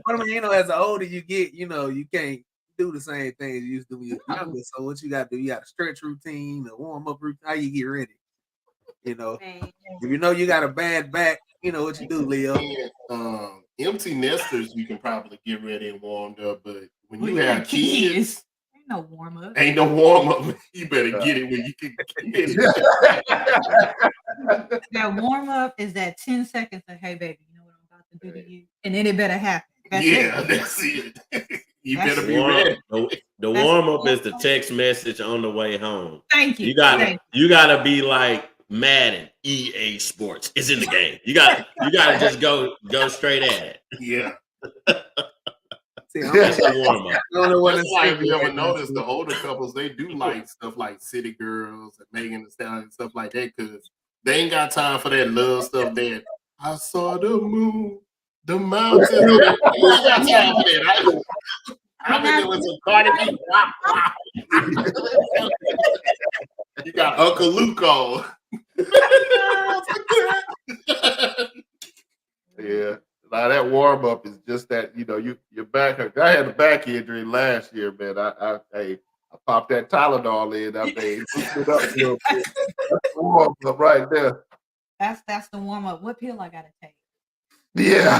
I mean, you know, as the older you get, you know, you can't do the same things you used to do when you were younger. So what you got to do? You got a stretch routine, a warm up routine. How you get ready? You know, Man, if you know you got a bad back, you know what you do, Leo. And empty nesters, you can probably get ready and warmed up, but when Well, you yeah, have kids, Ain't no warm up. ain't no warm up. You better get it when you can get it. That warm up is that 10 seconds of, hey, baby, you know what I'm about to do to you? And then it better happen. That's Yeah, it. that's it. You That's better The be ready. That's warm up is the all. text message on the way home. Thank you. You got Thank you got to be like Madden, EA Sports is in the game. You got to just go straight at it. Yeah. See, That's the warm up. I don't know what That's to why say if you ever right now. notice the older couples, they do like stuff like City Girls and Megan Thee Stallion and stuff like that because they ain't got time for that love stuff that I saw the moon, the mountains. They ain't got time for that. I've been doing some Cardi B. You got Uncle Luke on. Yeah. Now that warm up is just that, your back hurt. I had a back injury last year, man. I popped that Tylenol in. I made it up a little bit. That's the warm up right there. That's the warm up. What pill I gotta take? Yeah.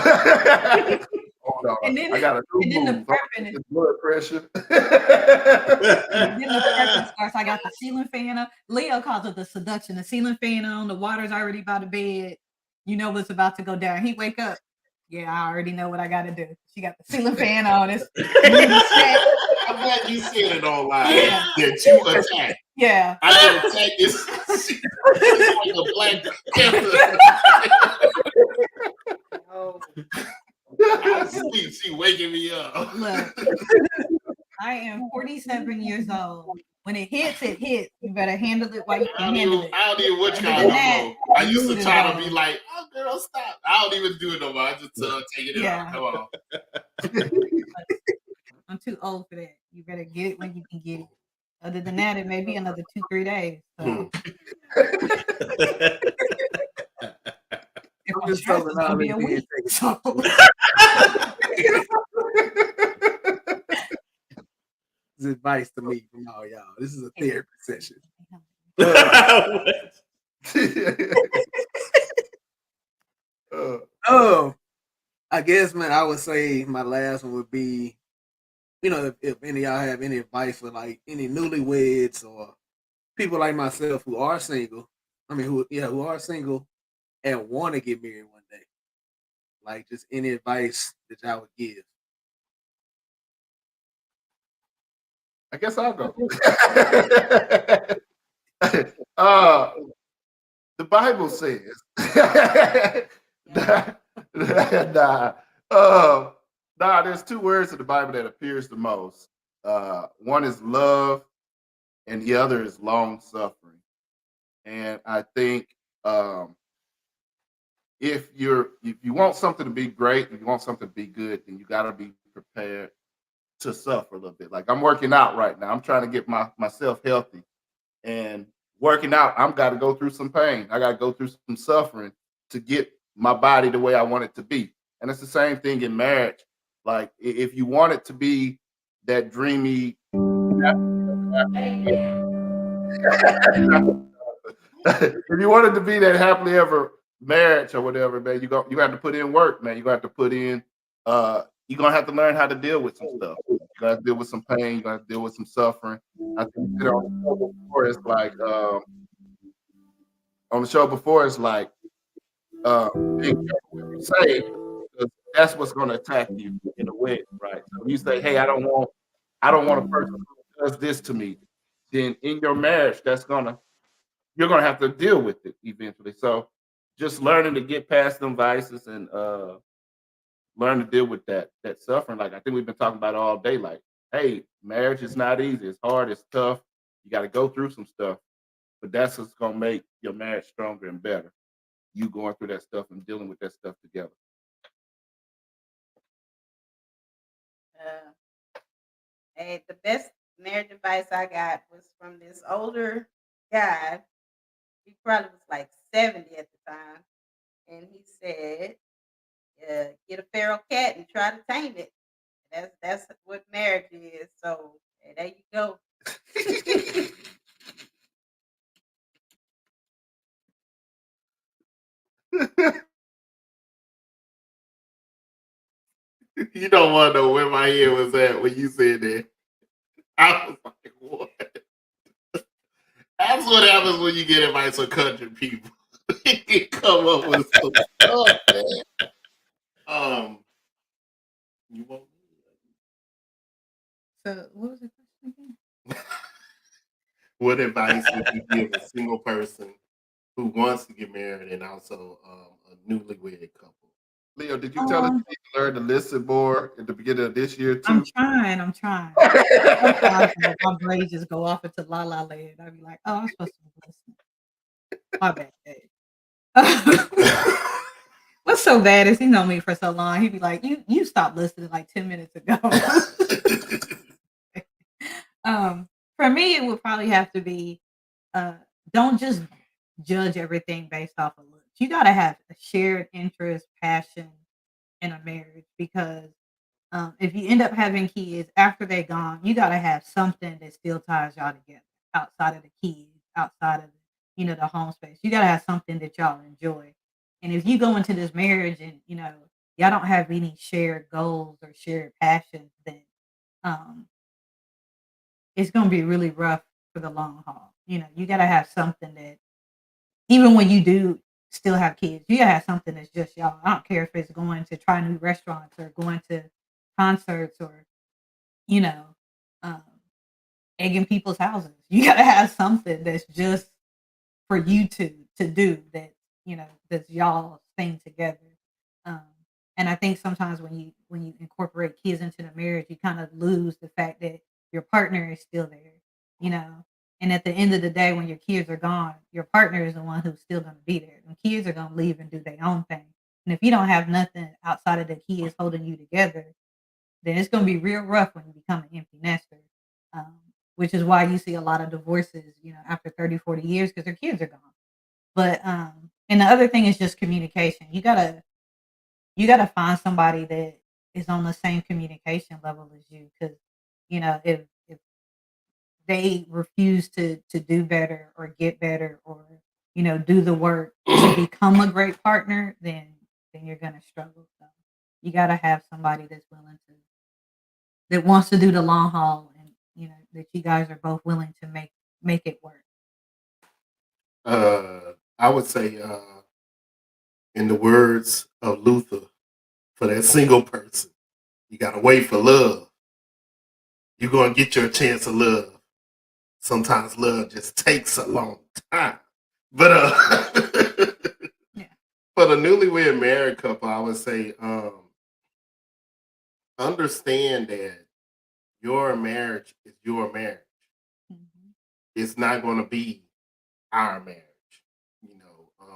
Hold on. And then- I got a new and then the move. prepping It's blood pressure. And then the prepping starts. I got the ceiling fan up. Leo calls it the seduction. The ceiling fan on. The water's already by the bed. You know what's about to go down. He wake up. Yeah, I already know what I got to do. She got the ceiling fan on. It's I'm glad you said it online. Yeah. That you attack. yeah. I can attack this. It's like a black panther. oh, I'm asleep. She waking me up. Look, I am 47 years old. When it hits, it hits. You better handle it while you I can don't handle even it. what Other kind than no that, more. I used to you try to know. be like, oh girl, stop. I don't even do it no more. I just take it Yeah. out. Come on. I'm too old for that. You better get it when you can get it. Other than that, it may be another 2-3 days. So if I'm I'm just stressed, talking it's gonna all be a this week. being So This is advice to me from all y'all. This is a therapy session. Oh, I guess, man, I would say my last one would be, if any of y'all have any advice for like any newlyweds or people like myself who are single. I mean, who are single and want to get married one day. Like, just any advice that y'all would give. I guess I'll go. The Bible says, there's two words in the Bible that appears the most. One is love, and the other is long suffering. And I think if you want something to be great, if you want something to be good, then you got to be prepared to suffer a little bit. Like I'm working out right now. I'm trying to get myself healthy, and working out, I'm got to go through some pain. I got to go through some suffering to get my body the way I want it to be. And it's the same thing in marriage. Like if you want it to be that dreamy, if you want it to be that happily ever marriage or whatever, man, you have to put in work, man. You got to put in. You're gonna have to learn how to deal with some stuff. You gotta deal with some pain. You gotta deal with some suffering. I think we did on the show before. It's like on the show before, it's like being careful what you say, because that's what's gonna attack you in a way, right? So when you say, "Hey, I don't want a person who does this to me," then in your marriage, you're gonna have to deal with it eventually. So just learning to get past them vices and learn to deal with that suffering. Like I think we've been talking about it all day. Like, hey, marriage is not easy. It's hard. It's tough. You got to go through some stuff, but that's what's gonna make your marriage stronger and better. You going through that stuff and dealing with that stuff together. hey, the best marriage advice I got was from this older guy. He probably was like 70 at the time. And he said, get a feral cat and try to tame it. That's what marriage is. So there you go. You don't want to know where my head was at when you said that. I was like, what? That's what happens when you get advice from country people. You come up with some stuff, man. You want So what was the question again? what advice would you give a single person who wants to get married and also a newlywed couple? Leo, did you tell us you need to learn to listen more at the beginning of this year I'm too? trying. Sometimes my brain just go off into la la land. I'd be like, oh, I'm supposed to be listening. My bad, babe. What's so bad is he known me for so long. He'd be like, you stopped listening like 10 minutes ago. For me, it would probably have to be don't just judge everything based off of looks. You gotta have a shared interest, passion in a marriage because if you end up having kids after they're gone, you gotta have something that still ties y'all together outside of the kids, outside of the home space. You gotta have something that y'all enjoy. And if you go into this marriage and y'all don't have any shared goals or shared passions, then um it's gonna be really rough for the long haul. You gotta have something that even when you do still have kids, you gotta have something that's just y'all. I don't care if it's going to try new restaurants or going to concerts or, you know, um, egging people's houses. You gotta have something that's just for you to do that's y'all staying together. Um, and I think sometimes when you incorporate kids into the marriage, you kind of lose the fact that your partner is still there, you know. And at the end of the day, when your kids are gone, your partner is the one who's still going to be there. And kids are going to leave and do their own thing. And if you don't have nothing outside of the kids holding you together, then it's going to be real rough when you become an empty nester. Um, which is why you see a lot of divorces, after 30, 40 years because their kids are gone. But and the other thing is just communication. You gotta find somebody that is on the same communication level as you because if they refuse to do better or get better or do the work to become a great partner, then you're gonna struggle. So you gotta have somebody that wants to do the long haul and that you guys are both willing to make it work. I would say, in the words of Luther, for that single person, you gotta wait for love. You're gonna get your chance of love. Sometimes love just takes a long time. But Yeah. for the newlywed married couple, I would say, understand that your marriage is your marriage. Mhm. It's not going to be our marriage.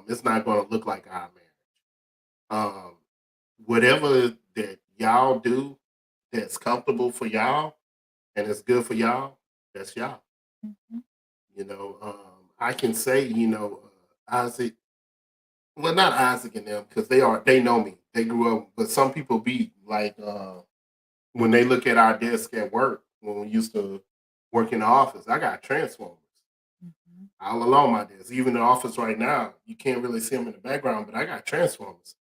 It's not going to look like our marriage. Whatever that y'all do that's comfortable for y'all and it's good for y'all, that's y'all. Mhm. I can say, Isaac, well, not Isaac and them because they know me. They grew up, but some people be like, when they look at our desk at work, when we used to work in the office, I got transformers Mhm. all along my desk. Even the office right now, you can't really see them in the background, but I got transformers.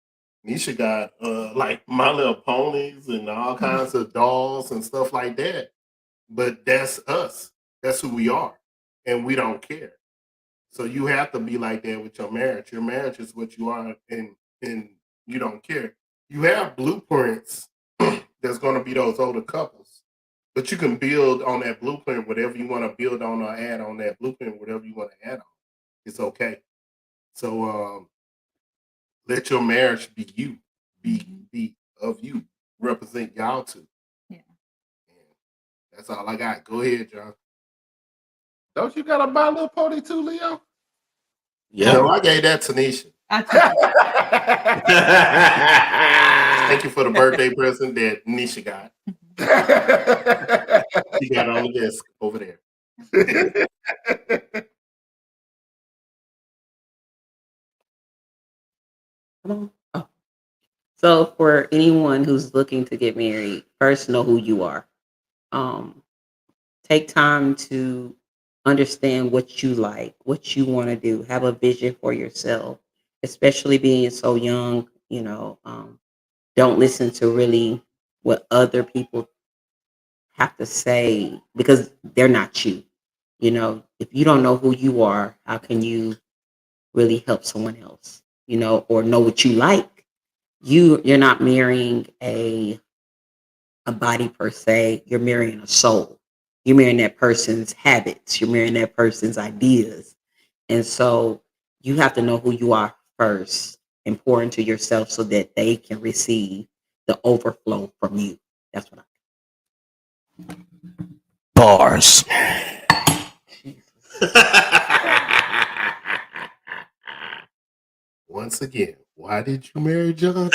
Nisha got like My Little Ponies and all kinds of dolls and stuff like that. But that's us. That's who we are, and we don't care. So you have to be like that with your marriage. Your marriage is what you are, and you don't care. You have blueprints that's going to be those older couples, but you can build on that blueprint whatever you want to build on or add on that blueprint, whatever you want to add on. It's okay. So let your marriage be you, be of you, represent y'all too. Yeah. And that's all I got. Go ahead, John. Don't you got a My Little Pony too, Leo? Yeah. No, I gave that to Nisha. I took Thank you for the birthday present that Nisha got. She got it on the desk over there. Come on. Oh, So for anyone who's looking to get married, first know who you are. Take time to understand what you like, what you want to do. Have a vision for yourself, especially being so young. Don't listen to really what other people have to say because they're not you. If you don't know who you are, how can you really help someone else? Or know what you like. You're not marrying a body per se. You're marrying a soul. You're marrying that person's habits. You're marrying that person's ideas. And so you have to know who you are first and pour into yourself so that they can receive the overflow from you. That's what Bars. Once again, why did you marry John?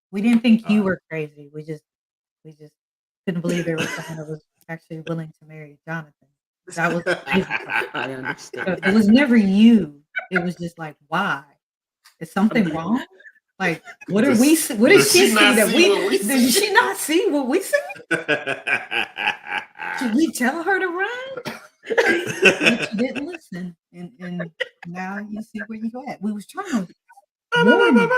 We didn't think you were crazy. We just couldn't believe there was someone that was actually willing to marry Jonathan. That was the crazy part. I So understand. it was never you. It was just like, why? Is something wrong? Like, what are we? What did Does she she see not that see we? what we Did see? she not see what we see? Should we tell her to run? But she didn't listen, and now you see where you at. We was trying to warn you.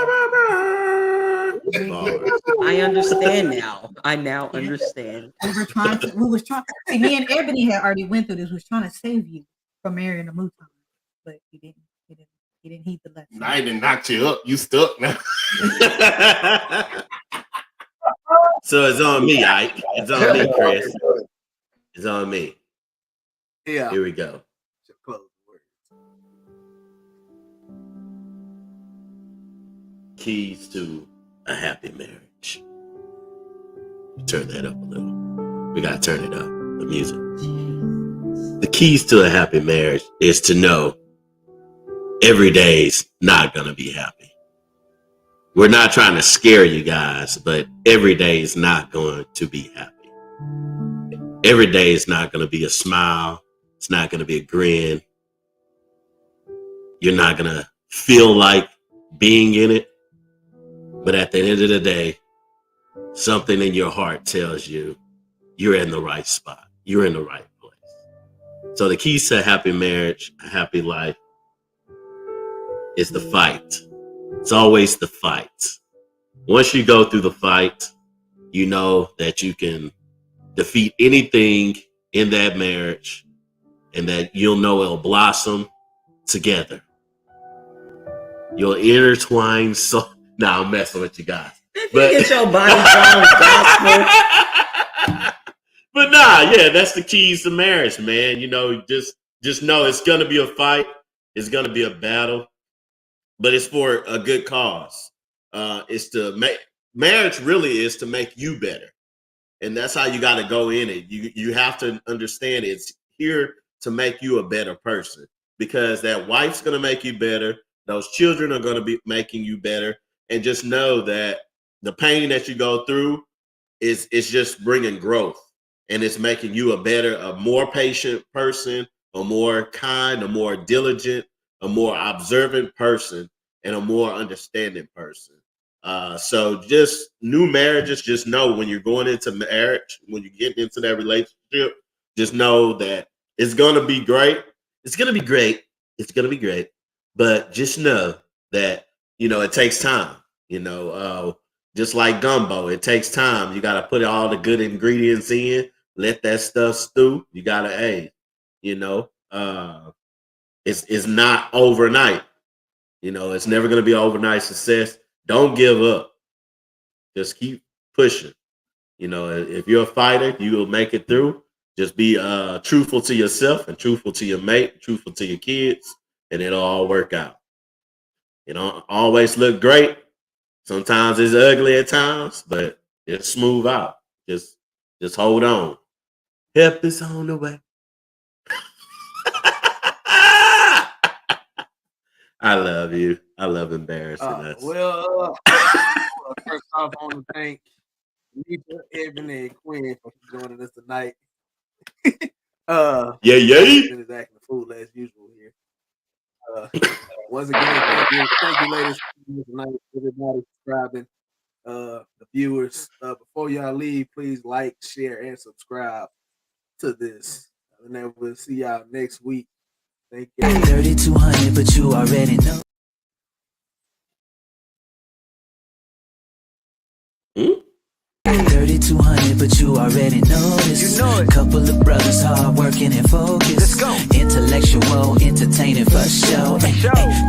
I understand now. I now understand. We were trying to. We was trying. See, me and Ebony had already went through this. We was trying to save you from marrying a Mouton, but he didn't. He didn't heed the lesson. I didn't knock you up. You stuck now. So it's on me, Ike. It's on me, Chris. It's on me. Yeah. Here we go. Close words. Keys to a happy marriage. Turn that up a little. We gotta turn it up. The music. The keys to a happy marriage is to know every day's not gonna be happy. We're not trying to scare you guys, but every day is not going to be happy. Every day is not going to be a smile. It's not going to be a grin. You're not going to feel like being in it. But at the end of the day, something in your heart tells you you're in the right spot. You're in the right place. So the keys to a happy marriage, a happy life, is the fight. It's always the fight. Once you go through the fight, you know that you can defeat anything in that marriage and that you'll know it'll blossom together. You'll intertwine. So now I'm messing with you guys. But get your body gospel. But nah, yeah, that's the keys to marriage, man. Just know it's gonna be a fight. It's gonna be a battle, but it's for a good cause. It's to make marriage really is to make you better, and that's how you got to go in it. You have to understand it's here to make you a better person, because that wife's gonna make you better. Those children are gonna be making you better, and just know that the pain that you go through is just bringing growth, and it's making you a more patient person, a more kind, a more diligent, a more observant person, and a more understanding person. So just new marriages, just know when you're going into marriage, when you get into that relationship, just know that it's going to be great. It's going to be great. It's going to be great. But just know that, it takes time, just like gumbo, it takes time. You got to put all the good ingredients in, let that stuff stew. You got to, it's not overnight. It's never going to be overnight success. Don't give up. Just keep pushing. If you're a fighter, you will make it through. Just be truthful to yourself and truthful to your mate, truthful to your kids, and it'll all work out. It don't always look great. Sometimes it's ugly at times, but it's smooth out. Just hold on. Help is on the way. I love you. I love embarrassing us. First off, I want to thank Nita, Ebony, and Quinn for joining us tonight. Yeah. Is acting a fool as usual here. Once again, thank you, ladies, tonight, everybody subscribing, the viewers. Before y'all leave, please like, share, and subscribe to this. And then we'll see y'all next week. Thank you. 3200, but you already know. Hmm? 3200, but you already know this. You know it. Couple of brothers hard working and focused. Let's go. Intellectual, entertaining for sure.